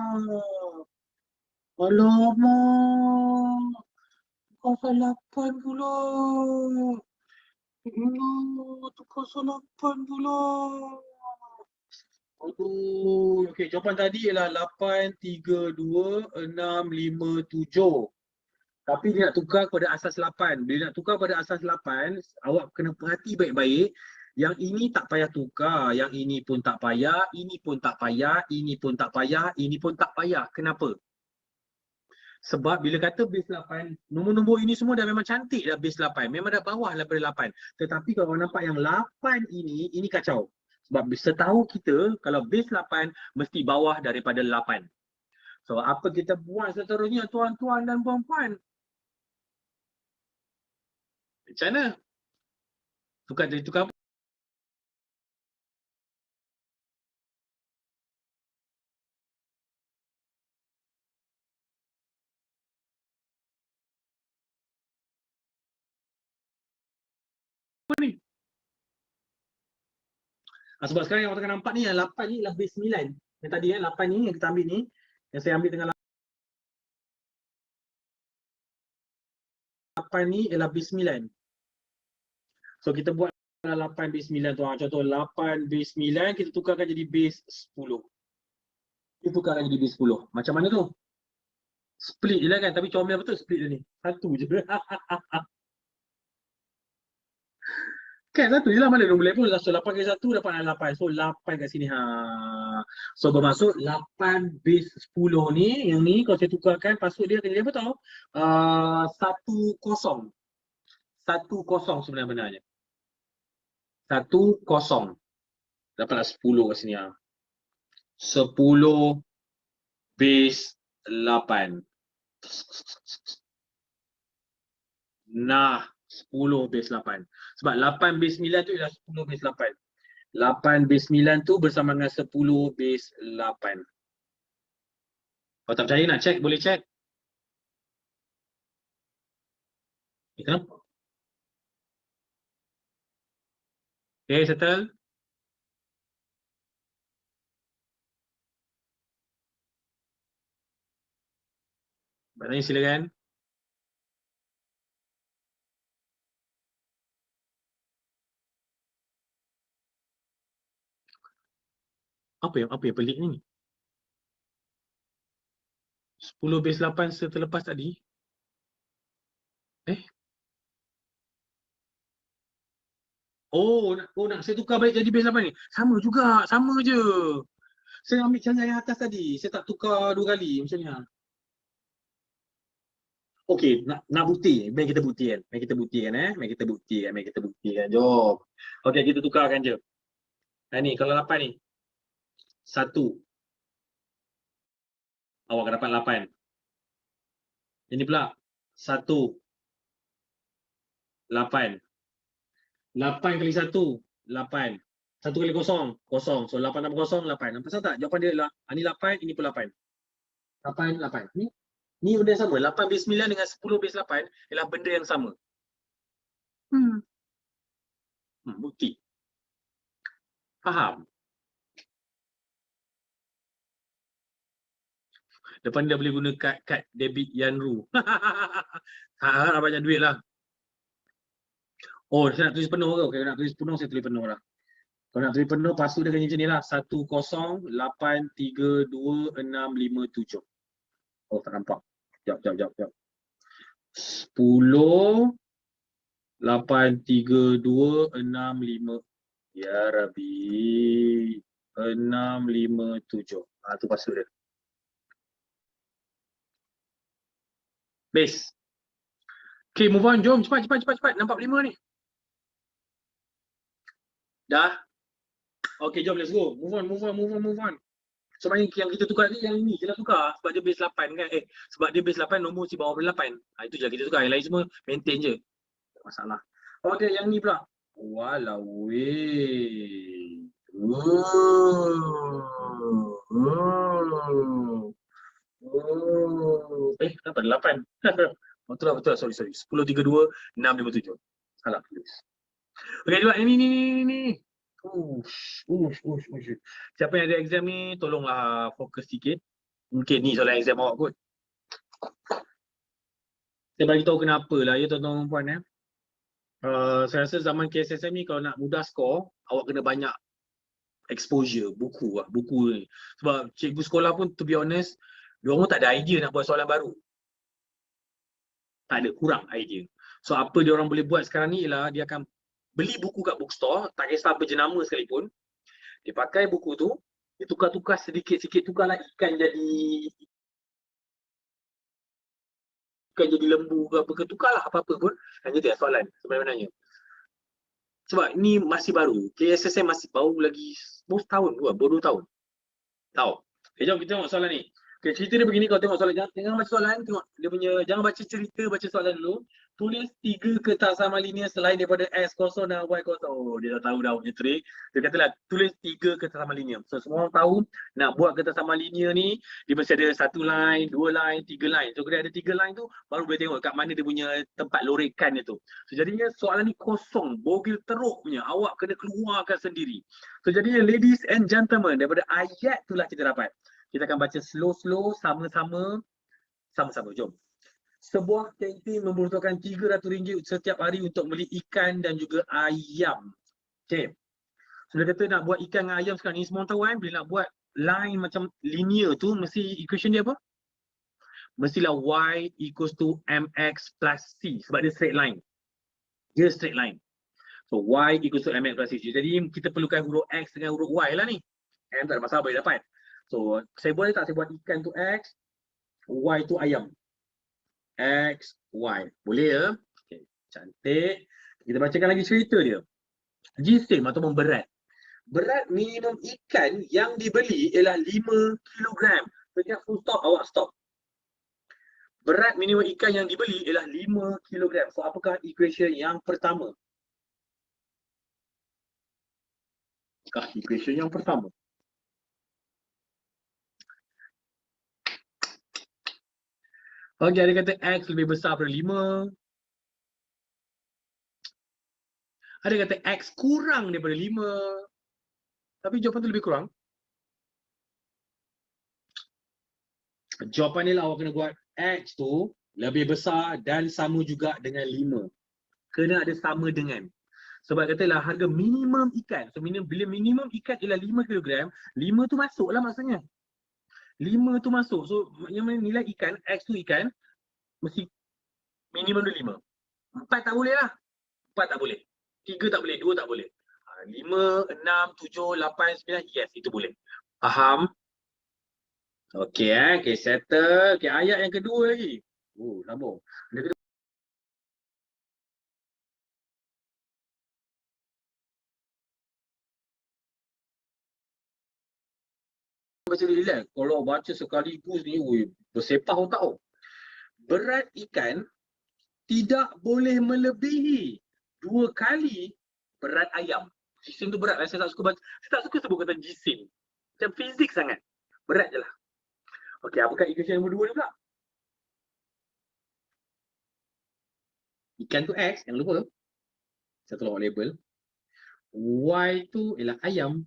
Alamak. Asas 8 pula. Tukar asas 8 pula. Aduh, okey, jawapan tadi ialah 832,657. Tapi dia nak tukar kepada asas 8. Bila nak tukar pada asas 8, awak kena perhati baik-baik. Yang ini tak payah tukar, yang ini pun tak payah, ini pun tak payah, ini pun tak payah, ini pun tak payah. Kenapa? Sebab bila kata base 8, nombor-nombor ini semua dah memang cantik dah base 8. Memang dah bawah daripada 8. Tetapi kalau nampak yang 8 ini kacau. Sebab setahu kita, kalau base 8, mesti bawah daripada 8. So, apa kita buat seterusnya, tuan-tuan dan puan-puan? Macam mana? Tukar apa? Apa ni? Sebab sekarang yang awak tengah nampak ni, yang 8 ni ialah base 9. Yang tadi 8 ni yang kita ambil ni, yang saya ambil tengah 8 ni ialah base 9. So kita buat 8 base 9 tu. Contoh 8 base 9 kita tukarkan jadi base 10. Kita tukarkan jadi base 10. Macam mana tu? Split je lah kan. Tapi comel betul split dia ni. Satu je. Kan satu je lah, mana dia boleh pun. So 8 kali 1 dapat 8. So 8 kat sini. So bermaksud 8 base 10 ni. Yang ni kalau saya tukarkan password dia akan jadi apa tau? 10. 10 sebenarnya. 10. Dapatlah 10 kat sini. 10 base 8. Nah, 10 base 8. Sebab 8 base 9 tu ialah 10 base 8. 8 base 9 tu bersama dengan 10 base 8. Kalau tak percaya nak check, boleh check. Kenapa? Okay, settle. Tanya silakan. Apa yang pelik ni? 10 base 8 seterlepas tadi. Nak saya tukar balik jadi base 8 ni. Sama juga, sama je. Saya ambil cara yang atas tadi. Saya tak tukar 2 kali macam ni. Okey, nak bukti. Mari kita buktikan. Mari kita buktikan. Jom. Okey, kita tukarkan je. Ni kalau 8 ni. 1. Awak akan dapat 8. Ini pula 1. 8. 8 kali 1, 8. 1 kali 0, 0. So 8 tambah 0, 8. Nampak tak? Jawapan dia adalah ni 8, ini pun 8. 8, 8. Ni benda yang sama. 8 base 9 dengan 10 base 8 ialah benda yang sama. Bukti. Faham? Lepas ni dah boleh guna kad debit Yanru. Harap banyak duit lah. Oh, saya nak tulis penuh ke? Okay, nak tulis penuh, saya tulis penuh lah. Kalau nak tulis penuh, pasu dia macam ni lah. 10832657. Oh, tak nampak. Sekejap. 10832657. Ya Rabbi. 657. Tu pasu dia. Base. Okay, move on. Jom. Cepat. Nampak 5 ni. Dah? Okay, jom. Let's go. Move on. So, yang kita tukar ni, yang ini je lah tukar. Sebab dia base 8 kan. Sebab dia base 8, nombor si bawah 8. Itu je lah kita tukar. Yang lain semua maintain je. Tak masalah. Okay, yang ni pula. Walau weh. Kenapa 8? Betul. Sorry. 1032 657. Salah tulis. Okay, juga ini. Siapa yang ada exam ni, tolonglah fokus sikit. Mungkin ni soalan exam awak kot. Saya bagi tahu kenapa lah ya tuan-tuan dan puan. Saya rasa zaman KSSM ni kalau nak mudah skor, awak kena banyak exposure buku ni. Sebab cikgu sekolah pun to be honest, diorang pun tak ada idea nak buat soalan baru. Tak ada, kurang idea. So apa diorang boleh buat sekarang ni ialah dia akan beli buku kat bookstore, tak kisah apa jenama sekalipun. Dia pakai buku tu, dia tukar-tukar sedikit-sikit, tukarlah ikan jadi lembu ke apa ke, tukarlah apa-apa pun. Hanya dia soalan sebenarnya. Sebab ni masih baru. KSSM masih baru lagi baru setahun ke, baru 2 tahun. Tahu. Okay, jom kita tengok soalan ni. Okay, cerita dia begini, kalau tengok soalan, jangan baca soalan, tengok dia punya, jangan baca cerita, baca soalan dulu. Tulis 3 kertas sama linear selain daripada X kosong dan Y kosong. Oh, dia dah tahu dah punya trik. Dia katalah, tulis 3 kertas sama linear. So, semua orang tahu, nak buat kertas sama linear ni, dia mesti ada 1 line, 2 line, 3 line. So, kalau ada 3 line tu, baru boleh tengok kat mana dia punya tempat lorekan dia tu. So, jadinya soalan ni kosong, bogil teruk punya. Awak kena keluarkan sendiri. So, jadinya ladies and gentlemen, daripada ayat itulah kita dapat. Kita akan baca slow-slow, sama-sama. Jom. Sebuah kantin membutuhkan RM300 setiap hari untuk beli ikan dan juga ayam. Okay. So, dia kata nak buat ikan dengan ayam sekarang ni, semua orang tahu kan, bila nak buat line macam linear tu, mesti equation dia apa? Mestilah Y equals to MX plus C. Sebab dia straight line. Dia straight line. So, Y equals to MX plus C. Jadi, kita perlukan huruf X dengan huruf Y lah ni. M tak ada masalah, boleh dapat. So, saya boleh tak saya buat ikan tu X, Y tu ayam. X, Y. Boleh ya? Okay. Cantik. Kita bacakan lagi cerita dia. Jisim ataupun berat. Berat minimum ikan yang dibeli ialah 5 kg. Setiap full stop, awak stop. Berat minimum ikan yang dibeli ialah 5 kg. So, apakah equation yang pertama? Equation yang pertama. Okay, ada kata X lebih besar daripada 5. Ada kata X kurang daripada 5. Tapi jawapan tu lebih kurang. Jawapan ni lah awak kena buat X tu lebih besar dan sama juga dengan 5. Kena ada sama dengan. Sebab katalah harga minimum ikan. So bila minimum ikan ialah 5 kg, 5 tu masuk lah maksudnya. 5 tu masuk. So nilai ikan, X tu ikan, mesti minimum tu 5. 4 tak boleh lah. 4 tak boleh. 3 tak boleh, 2 tak boleh. 5, 6, 7, 8, 9, yes, itu boleh. Faham? Okey, okay, settle. Okay, ayat yang kedua lagi. Sambung. Dia kata, baca relax. Kalau baca sekaligus ni, bersepah otak tau. Berat ikan tidak boleh melebihi 2 kali berat ayam. Jisim tu berat lah. Saya tak suka sebut kata jisim. Macam fizik sangat. Berat je lah. Okey, apakah equation nombor 2 ni pula? Ikan tu X, yang lupa. Saya tolong label. Y tu ialah ayam.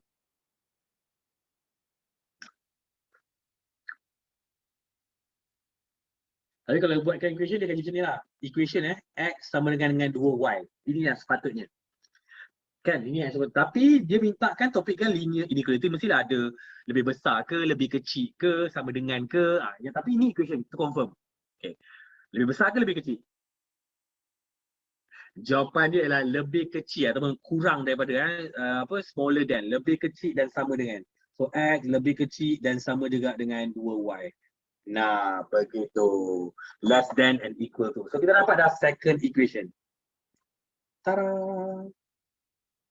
Tapi kalau buatkan equation, dia akan macam ni lah. Equation X sama dengan 2Y. Ini yang sepatutnya. Kan, ini yang sepatutnya. Tapi dia minta kan topik kan linear inequality, mestilah ada lebih besar ke, lebih kecil ke, sama dengan ke. Ya, tapi ini equation, itu confirm. Okay. Lebih besar ke lebih kecil? Jawapan dia adalah lebih kecil ataupun kurang daripada smaller than, lebih kecil dan sama dengan. So X lebih kecil dan sama juga dengan 2Y. Nah, begitu. Less than and equal to. So kita dapat dah second equation. Tada!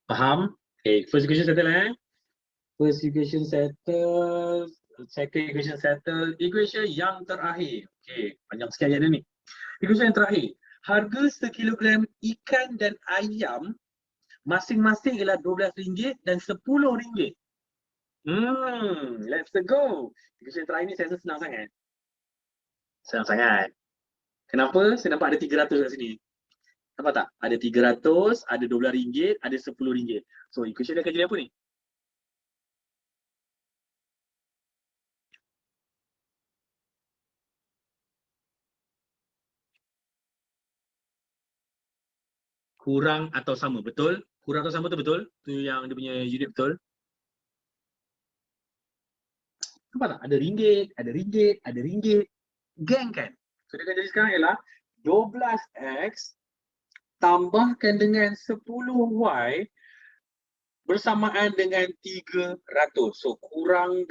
Faham? Okay, first equation settle First equation settle. Second equation settle. Equation yang terakhir. Okay, panjang sikit ayat dia ni. Equation yang terakhir. Harga sekilogram ikan dan ayam masing-masing ialah RM12 dan RM10. Let's go. Equation terakhir ni saya rasa senang sangat. Senang sangat. Kenapa? Saya nampak ada 300 kat sini. Nampak tak? Ada 300, ada RM12, ada RM10. So, equation dia akan jadi apa ni? Kurang atau sama, betul? Kurang atau sama tu betul? Tu yang dia punya unit betul? Nampak tak? Ada ringgit, ada ringgit, ada ringgit. Geng kan? So, dia akan jadi sekarang ialah 12X tambahkan dengan 10Y bersamaan dengan 300. So, kurang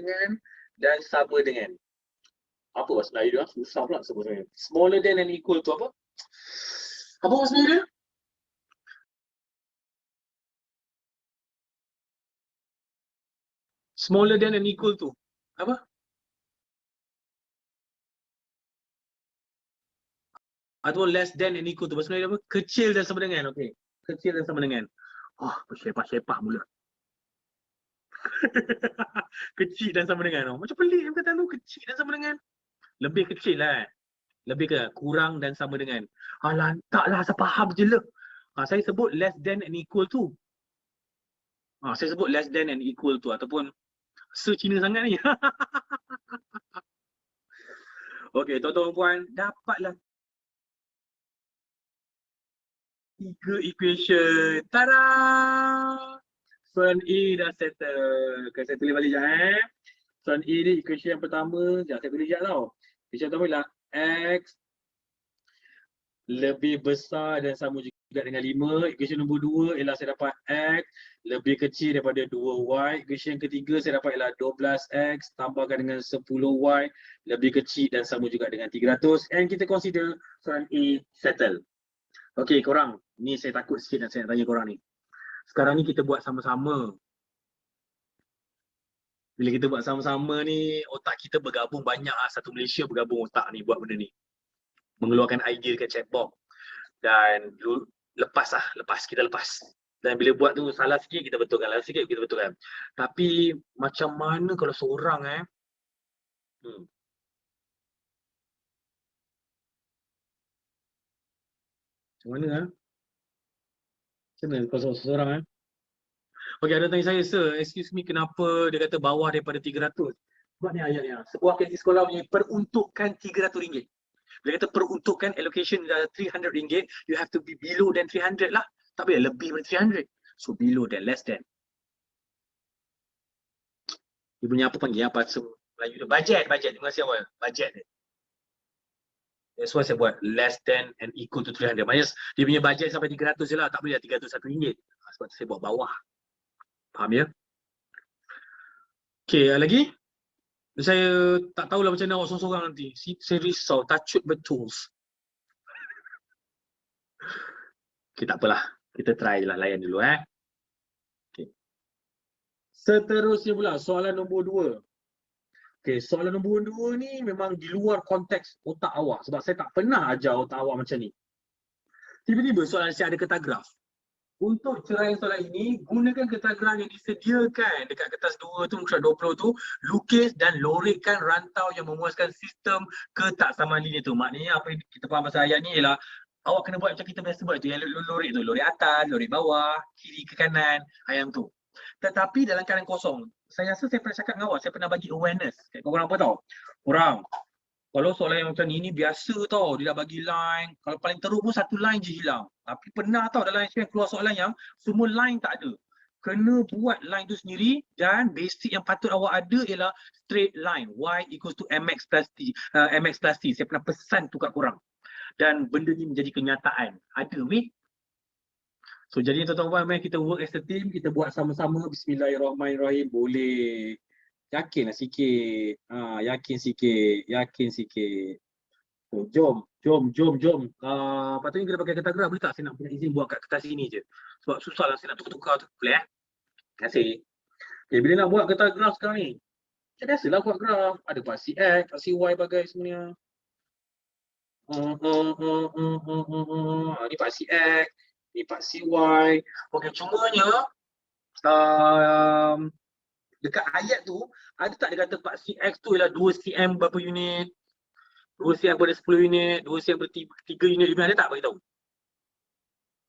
dengan dan sama dengan. Apa bahasa Melayu dia? Susah pula sebenarnya. Smaller than and equal to apa? Apa bahasa Melayu dia? Smaller than and equal to. Apa? Atau less than and equal to. Bahasa Melayu apa? Kecil dan sama dengan. Okey. Kecil dan sama dengan. Oh, bersepah-sepah mula. Kecil dan sama dengan. Macam pelik yang kata tu. Kecil dan sama dengan. Lebih kecil lah. Lebih ke kurang dan sama dengan. Lantaklah, saya faham je lah. Saya sebut less than and equal to. Saya sebut less than and equal to. Ataupun se-Cina sangat ni. Okey, tuan-tuan puan, dapatlah 3 equation. Tada! Soalan A dah settle. Okay, saya tulis balik sekejap Soalan A ni equation yang pertama. Sekejap, saya tulis sekejap tau. Equation pertama ialah X lebih besar dan sama juga dengan 5. Equation nombor 2 ialah saya dapat X lebih kecil daripada 2Y. Equation yang ketiga saya dapat ialah 12X tambahkan dengan 10Y lebih kecil dan sama juga dengan 300. And kita consider soalan A settle. Okey, korang. Ni saya takut sikit nak saya tanya korang ni. Sekarang ni kita buat sama-sama. Bila kita buat sama-sama ni, otak kita bergabung banyak lah. Satu Malaysia bergabung otak ni buat benda ni. Mengeluarkan idea dekat chatbox. Dan lepas. Kita lepas. Dan bila buat tu salah sikit, kita betulkan. Salah sikit, kita betulkan. Tapi macam mana kalau seorang Macam mana Macam mana kalau seorang Okey, ada tanya saya, sir, excuse me, kenapa dia kata bawah daripada 300? Sebab ni ayatnya. Sebuah aktiviti sekolah punya peruntukan RM300. Bila kata peruntukan allocation RM300, you have to be below than 300 lah. Tak boleh lebih daripada 300. So below than, less than. Dia punya apa panggil apa Melayu tu? Budget. Terima kasih awal. Budget dia. That's why saya buat less than and equal to 300. Maksudnya dia punya budget sampai 300 je lah. Tak boleh lah RM301. Sebab tu saya buat bawah. Faham ya? Okay, lagi? Saya tak tahulah macam mana awak seorang-seorang nanti. Saya risau, tacut betul. Okay, tak apalah. Kita try je lah, layan dulu Okay. Seterusnya pula, soalan nombor 2. Okay, soalan nombor 2 ni memang di luar konteks otak awak. Sebab saya tak pernah ajar otak awak macam ni. Tiba-tiba soalan saya ada kata graf. Untuk ceraian soalan ini, gunakan kertas graf yang disediakan dekat kertas 2 tu, muka 20 tu, lukis dan lorekkan rantau yang memuaskan sistem ketaksamaan linear tu. Maknanya apa yang kita faham pasal ayat ni ialah awak kena buat macam kita biasa buat tu, yang lorek tu, lorek atas, lorek bawah, kiri ke kanan, ayam tu. Tetapi dalam keadaan kosong, saya rasa saya pernah cakap dengan awak, saya pernah bagi awareness. Korang apa tahu? Korang, kalau soalan yang macam ni biasa tau, dia dah bagi line. Kalau paling teruk pun satu line je hilang. Tapi pernah tau dalam SPM keluar soalan yang semua line tak ada. Kena buat line tu sendiri dan basic yang patut awak ada ialah straight line. Y equals to mx plus t. Mx plus t. Saya pernah pesan tu kat korang. Dan benda ni menjadi kenyataan. Ada weh. So jadi tuan-tuan kita work as a team, kita buat sama-sama. Bismillahirrahmanirrahim. Boleh. Yakinlah sikit. Yakin sikit. Yakin sikit. So, jom. Patutnya kita pakai kertas graf. Boleh tak saya nak punya izin buat kat kertas sini je. Sebab susah lah saya nak tukar-tukar tu. Boleh Terima kasih. Okay, bila nak buat kertas graf sekarang ni? Macam biasalah buat graf. Ada paksi X, paksi Y bagai sebenarnya. Ni paksi X. Ni paksi Y. Okay, cumanya dekat ayat tu, ada tak dia kata paksi X tu ialah 2 cm berapa unit, 2 cm pada 10 unit, 2 cm pada 3 unit lebih, ada tak beritahu?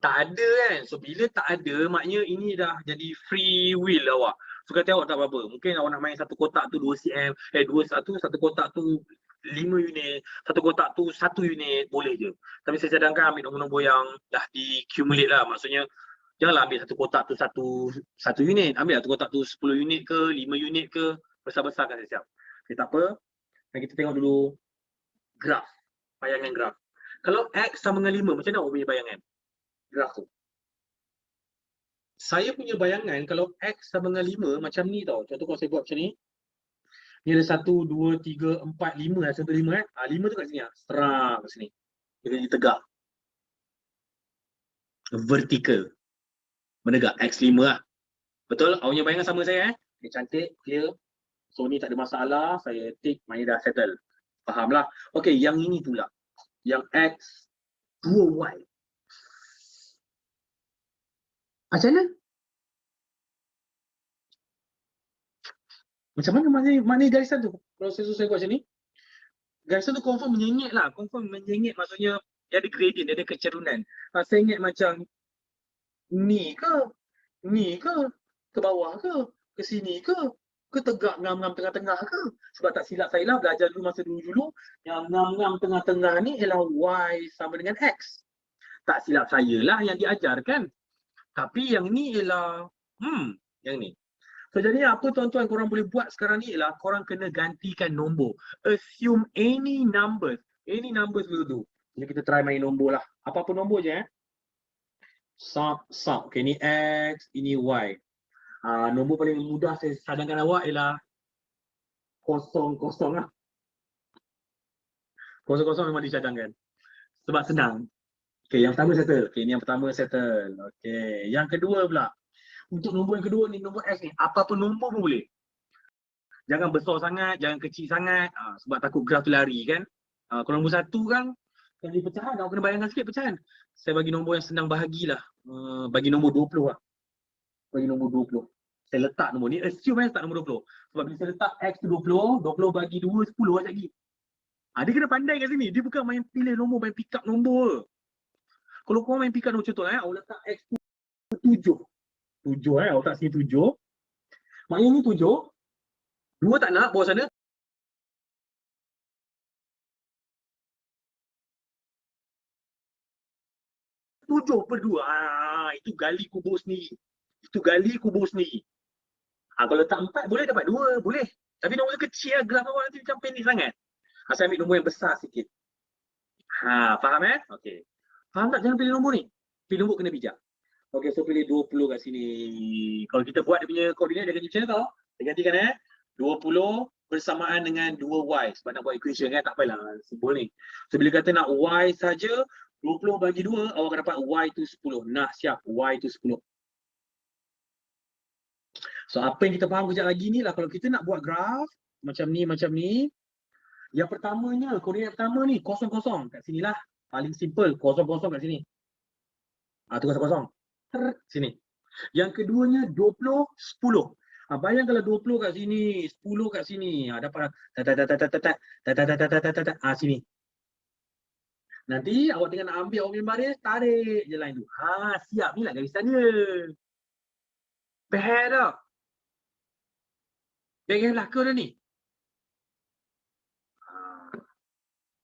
Tak ada kan? So bila tak ada, maknanya ini dah jadi free will awak. So kata awak tak apa-apa. Mungkin awak nak main satu kotak tu 2 cm, satu kotak tu 5 unit, satu kotak tu 1 unit, boleh je. Tapi saya cadangkan ambil nombor-nombor yang dah di-accumulate lah. Maksudnya janganlah ambil satu kotak tu satu unit. Ambil satu kotak tu 10 unit ke, 5 unit ke, besar-besarkan siap-siap. Okay, tak apa. Dan kita tengok dulu graf, bayangan graf. Kalau X sama dengan 5, macam mana awak punya bayangan? Graf tu. Saya punya bayangan kalau X sama dengan 5 macam ni tau. Contoh kalau saya buat macam ni. Ni ada 1, 2, 3, 4, 5 lah. Contoh 5 5 tu kat sini lah. Serang kat sini. Dia jadi tegak. Vertical. Menegak. X5 lah. Betul? Awak punya bayangan sama saya Okay, cantik, clear. So ni tak ada masalah. Saya tick, maknanya dah settle. Faham lah. Okay, yang ini pula. Yang X, 2Y. Macam mana? Macam mana maknanya garisan tu? Kalau saya buat macam ni, garisan tu confirm menyengit lah. Confirm menyengit maksudnya dia ada gradient, dia ada kecerunan. Sengit macam ni ke, ke bawah ke sini ke tegak ngam-ngam tengah-tengah ke? Sebab tak silap saya lah, belajar dulu masa dulu-dulu, yang ngam-ngam tengah-tengah ni ialah Y sama dengan X. Tak silap saya lah yang diajarkan. Tapi yang ni ialah, yang ni. So jadi apa tuan-tuan korang boleh buat sekarang ni ialah korang kena gantikan nombor. Assume any numbers. Any numbers will do. Jadi kita try main nombor lah. Apa-apa nombor je Sub. Okay, ni X, ini Y. Nombor paling mudah saya cadangkan awak ialah 0, 0 lah. 0, 0 memang dicadangkan. Sebab senang. Okay, yang pertama settle. Okay, ni yang pertama settle. Okay, yang kedua pula. Untuk nombor yang kedua ni, nombor X ni, apa-apa nombor pun boleh. Jangan besar sangat, jangan kecil sangat. Sebab takut graf tu lari kan. Kalau nombor 1 kan, kalau dia pecahan, awak kena bayangkan sikit pecahan. Saya bagi nombor yang senang bahagilah. Bagi nombor 20 lah. Bagi nombor 20. Saya letak nombor ni, assume saya letak nombor 20. Sebab bila saya letak X tu 20, 20 bagi 2, 10 lah lagi. Dia kena pandai kat sini. Dia bukan main pilih nombor, main pick up nombor. Kalau korang main pick up nombor contoh awak letak X tu 7. 7 awak letak sini 7. Maknanya ni 7. 2 tak nak, bawah sana. 7/2. Itu gali kubur sendiri. Kalau letak 4 boleh dapat 2, boleh. Tapi nombor tu kecil lah, graf awak nanti macam pendek sangat. Saya ambil nombor yang besar sikit. Faham Okey. Faham tak? Jangan pilih nombor ni. Pilih nombor kena bijak. Okey, so pilih 20 kat sini. Kalau kita buat dia punya koordinat, dia ganti macam mana tau? Dia gantikan 20 bersamaan dengan 2Y. Sebab nak buat equation kan, tak payahlah simbol ni. So bila kata nak Y saja, 20 bagi 2, awak akan dapat Y tu 10. Nah, siap. Y tu 10. So apa yang kita faham kejap lagi ni lah, kalau kita nak buat graf macam ni. Yang pertamanya, koordinat pertama ni 0, 0. Kat sinilah paling simple, 0, 0 kat sini. Tu 0, 0. Sini. Yang keduanya 20, 10. Bayang kalau 20 kat sini, 10 kat sini. Dapat sini. Nanti awak tengah nak ambil awak punya baris, tarik je line tu. Siap ni lah garisan dia. Fair tak? Baik lah ke dah ni?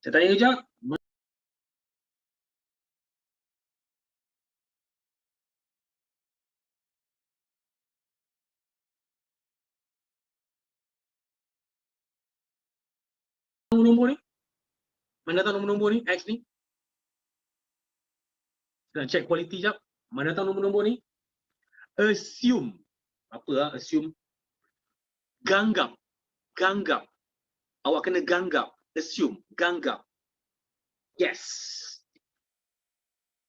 Saya tanya kejap. Nombor ni? Mana tahu nombor-nombor ni? X ni? Nak check quality jap. Mana tahu nombor-nombor ni? Assume. Apa lah assume? Ganggap. Ganggap. Awak kena ganggap. Assume. Ganggap. Yes.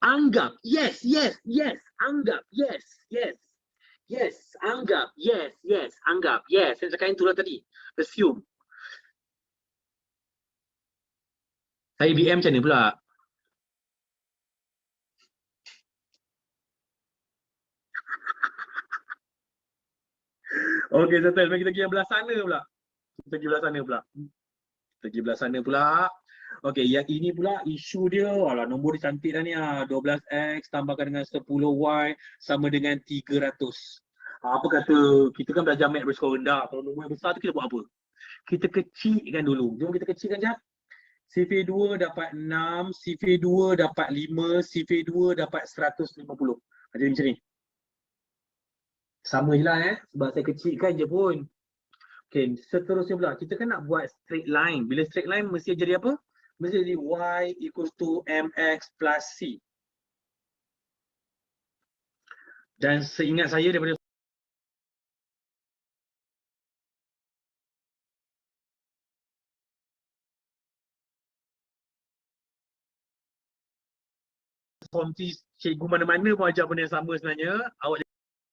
Anggap. Yes, yes, yes. Anggap. Yes, yes. Yes. Anggap. Yes, yes. Anggap. Yes. Saya cakap itulah tadi. Assume. Saya BM macam ni pula. Okey, settle. Mari kita pergi yang belah sana pula. Kita pergi belah sana pula. Kita pergi belah sana pula. Okey, yang ini pula isu dia. Alah, nombor dia cantik dah ni. 12X tambahkan dengan 10Y sama dengan 300. Apa kata, kita kan belajar math berskor rendah. Kalau nombor yang besar tu kita buat apa? Kita kecilkan dulu. Jom kita kecilkan sekejap. CV2 dapat 6, CV2 dapat 5, CV2 dapat 150. Jadi macam ni. Sama je lah sebab saya kecilkan je pun. Okay, seterusnya pula, kita kan nak buat straight line. Bila straight line mesti jadi apa? Mesti jadi Y equals to MX plus C. Dan seingat saya daripada formti cikgu mana-mana pun ajar benda yang sama sebenarnya. Awak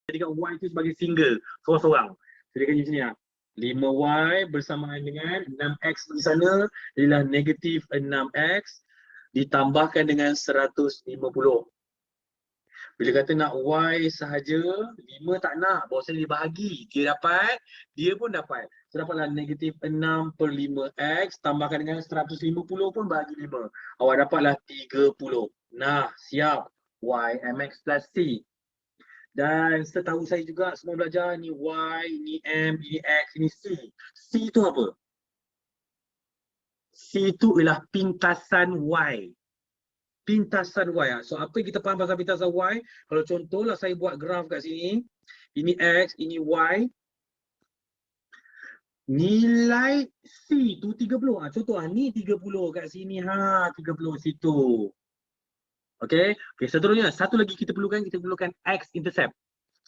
jadikan Y itu sebagai single, seorang-seorang. Jadikan macam ni lah. 5Y bersamaan dengan 6X di sana adalah negatif 6X ditambahkan dengan 150. Bila kata nak Y sahaja, 5 tak nak, bahawa dia bahagi. Dia dapat, dia pun dapat. So dapatlah negatif 6 per 5X tambahkan dengan 150 pun bahagi 5. Awak dapatlah 30. Nah, siap. Y MX plus C. Dan setahu saya juga semua belajar ni Y, ni M, ni X, ni C. C itu apa? C itu ialah pintasan Y. Pintasan Y. So apa yang kita faham pasal pintasan Y? Kalau contohlah saya buat graf kat sini. Ini X, ini Y. Nilai C tu 30. Contoh ni 30 kat sini. 30 situ. Okay, seterusnya satu lagi kita perlukan X intercept.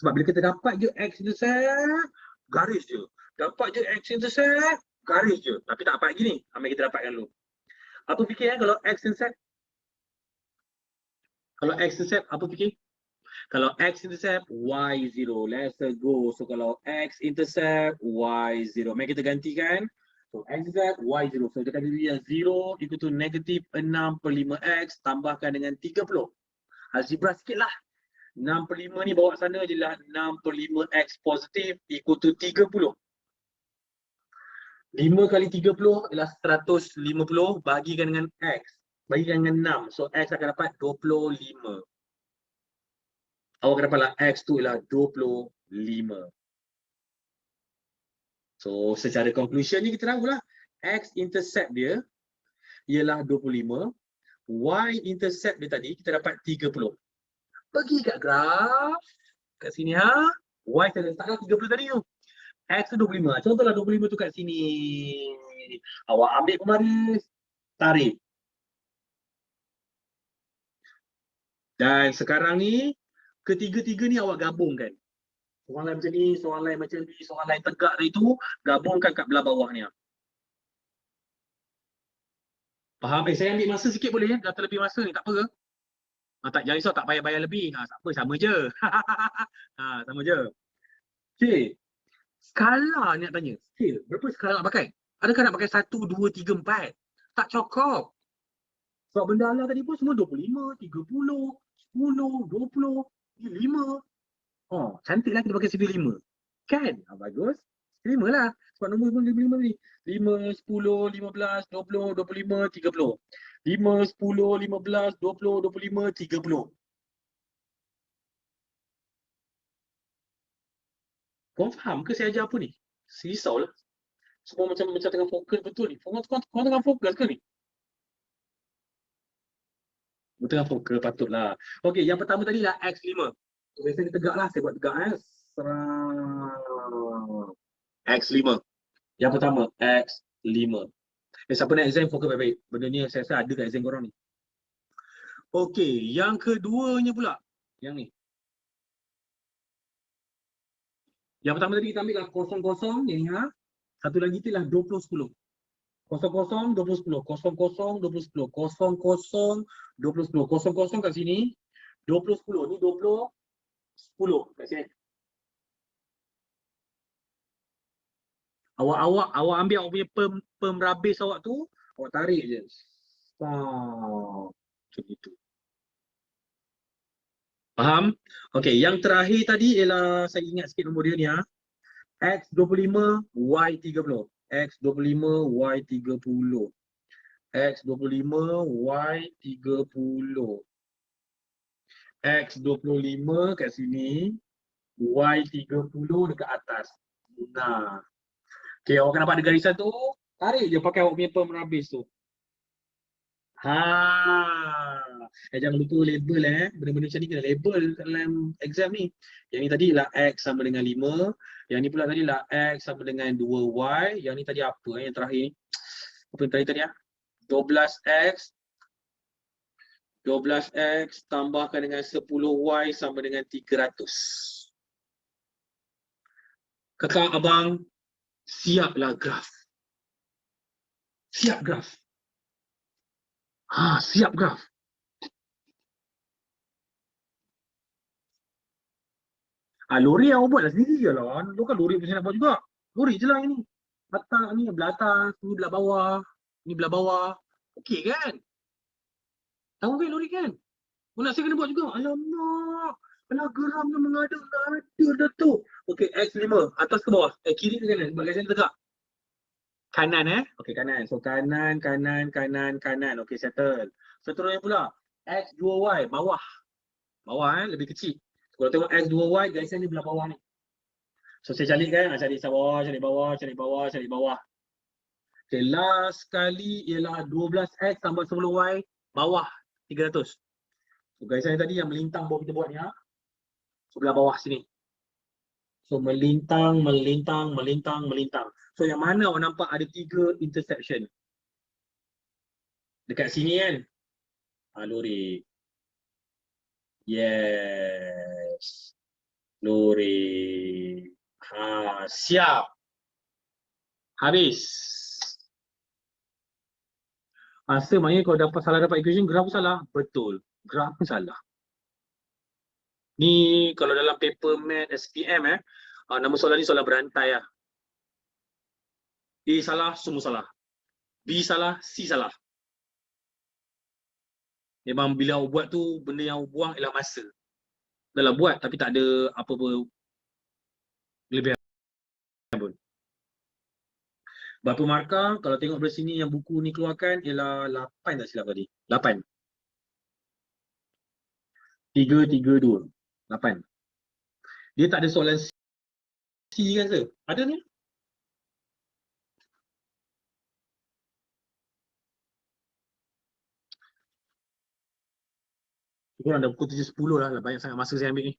Sebab bila kita dapat je X intercept, garis je. Dapat je X intercept, garis je. Tapi tak dapat lagi ni. Mari kita dapatkan dulu. Apa fikir kalau X intercept? Kalau X intercept, apa fikir? Kalau X intercept, Y0. Let's go. So kalau X intercept, Y0. Mari kita gantikan. So X intercept, Y0. So kita akan jadi 0 equal to negatif 6 per 5X tambahkan dengan 30. Algebra sikit lah. 6 per 5 ni bawa sana je lah 6 per 5X positif equal to 30. 5 kali 30 ialah 150 bagikan dengan X. Bagikan dengan 6. So X akan dapat 25. Awak akan dapatlah X tu ialah 25. So secara conclusion ni kita tahulah X intercept dia ialah 25. Y intercept dia tadi kita dapat 30. Pergi kat graf. Kat sini Y saya letaklah 30 tadi tu. X tu 25. Contohlah 25 tu kat sini. Awak ambil pembaris. Tarik. Dan sekarang ni ketiga-tiga ni awak gabungkan. Seorang lain macam ni, seorang lain macam ni, seorang lain tegak dari tu, gabungkan kat belah bawah ni. Faham? Saya ambil masa sikit boleh ya? Dah terlebih masa ni, tak apa ke? Tak, jangan risau, tak payah bayar lebih. Tak apa, sama je. Sama je. Okay. Skala ni nak tanya. Scale. Berapa skala nak pakai? Adakah nak pakai 1, 2, 3, 4? Tak cukup. Sebab benda Allah tadi pun semua 25, 30, 10, 20. Ni 5. Oh, cantik lah kita pakai sifir 5. Kan? Bagus. 5 lah. Sebab nombor pun 5 ni. 5, 10, 15, 20, 25, 30. 5, 10, 15, 20, 25, 30. Kau faham ke saya ajar apa ni? Risau lah. Semua macam tengah fokus betul ni. Kau tengah fokus ke ni? Kau tengah fokus, patutlah. Okey, yang pertama tadi lah X5. Biasanya dia tegak lah. Saya buat tegak X5. Yang pertama, X5. Siapa nak exam, fokus baik-baik. Benda ni saya rasa ada kat exam korang ni. Okey, yang keduanya pula. Yang ni. Yang pertama tadi kita ambil lah 00 ni ha. Satu lagi tu lah 2010. 00, 2010. 00, 2010. 00, 2010. 00 kat sini. 2010. Ni 20, 10 kat sini. Awak ambil awak punya pemrabis awak tu, awak tarik je. Macam itu. Faham? Okey, yang terakhir tadi ialah saya ingat sikit nombor dia ni ha. X25 Y30. X25 Y30. X25 Y30. X25 kat sini, Y30 dekat atas. Nah. Okey, awak kan nampak ada garisan tu? Tarik je pakai awak punya pemerabis tu. Jangan lupa label benda-benda macam ni kena label dalam exam ni. Yang ni tadi lah X sama dengan 5. Yang ni pula tadi lah X sama dengan 2Y. Yang ni tadi apa yang terakhir ni? Apa yang tadi 12X. 12X tambahkan dengan 10Y sama dengan 300. Kakak abang siaplah graf. Siap graf. Siap graf. Lori awak buatlah sendiri je lah. Lu kan lori pun saya nak buat juga. Lori je lah ini. Atas ni belah atas, ni belah bawah. Ni belah bawah. Okey kan? Tahu kan lori kan? Nak saya kena buat juga. Alamak. Alah geramnya mengada-ngada dah tu. Okey, X5. Atas ke bawah? Kiri ke kanan? Sebab saya tegak. Kanan Okey, kanan. So kanan, kanan, kanan, kanan. Okey, settle. Seterusnya pula. X2Y. Bawah. Bawah lebih kecil. Kalau tengok X2Y, garisan ni belah bawah ni. So saya cari kan, cari bawah, cari bawah, cari bawah, cari bawah. Okay, last kali ialah 12X tambah 10Y bawah 300. So garisan tadi yang melintang bawah kita buat ni sebelah bawah sini. So melintang, melintang, melintang, melintang. So yang mana awak nampak ada 3 intersection? Dekat sini kan? Lori. Yes. Lori. Siap. Habis. Maknanya kalau dapat equation, graf pun salah. Betul. Graf pun salah. Ni kalau dalam paper math SPM nama soalan ni soalan berantai lah. A salah, semua salah. B salah, C salah. Memang bila awak buat tu, benda yang awak buang ialah masa. Dah lah buat tapi tak ada apa-apa lebihan pun. Berapa markah? Kalau tengok dari sini yang buku ni keluarkan ialah 8 tak silap tadi. 8. 3, 3, 2. 8. Dia tak ada soalan C kan sir? Ada ni? Korang dah pukul 7.10 lah. Banyak sangat masa saya ambil ni.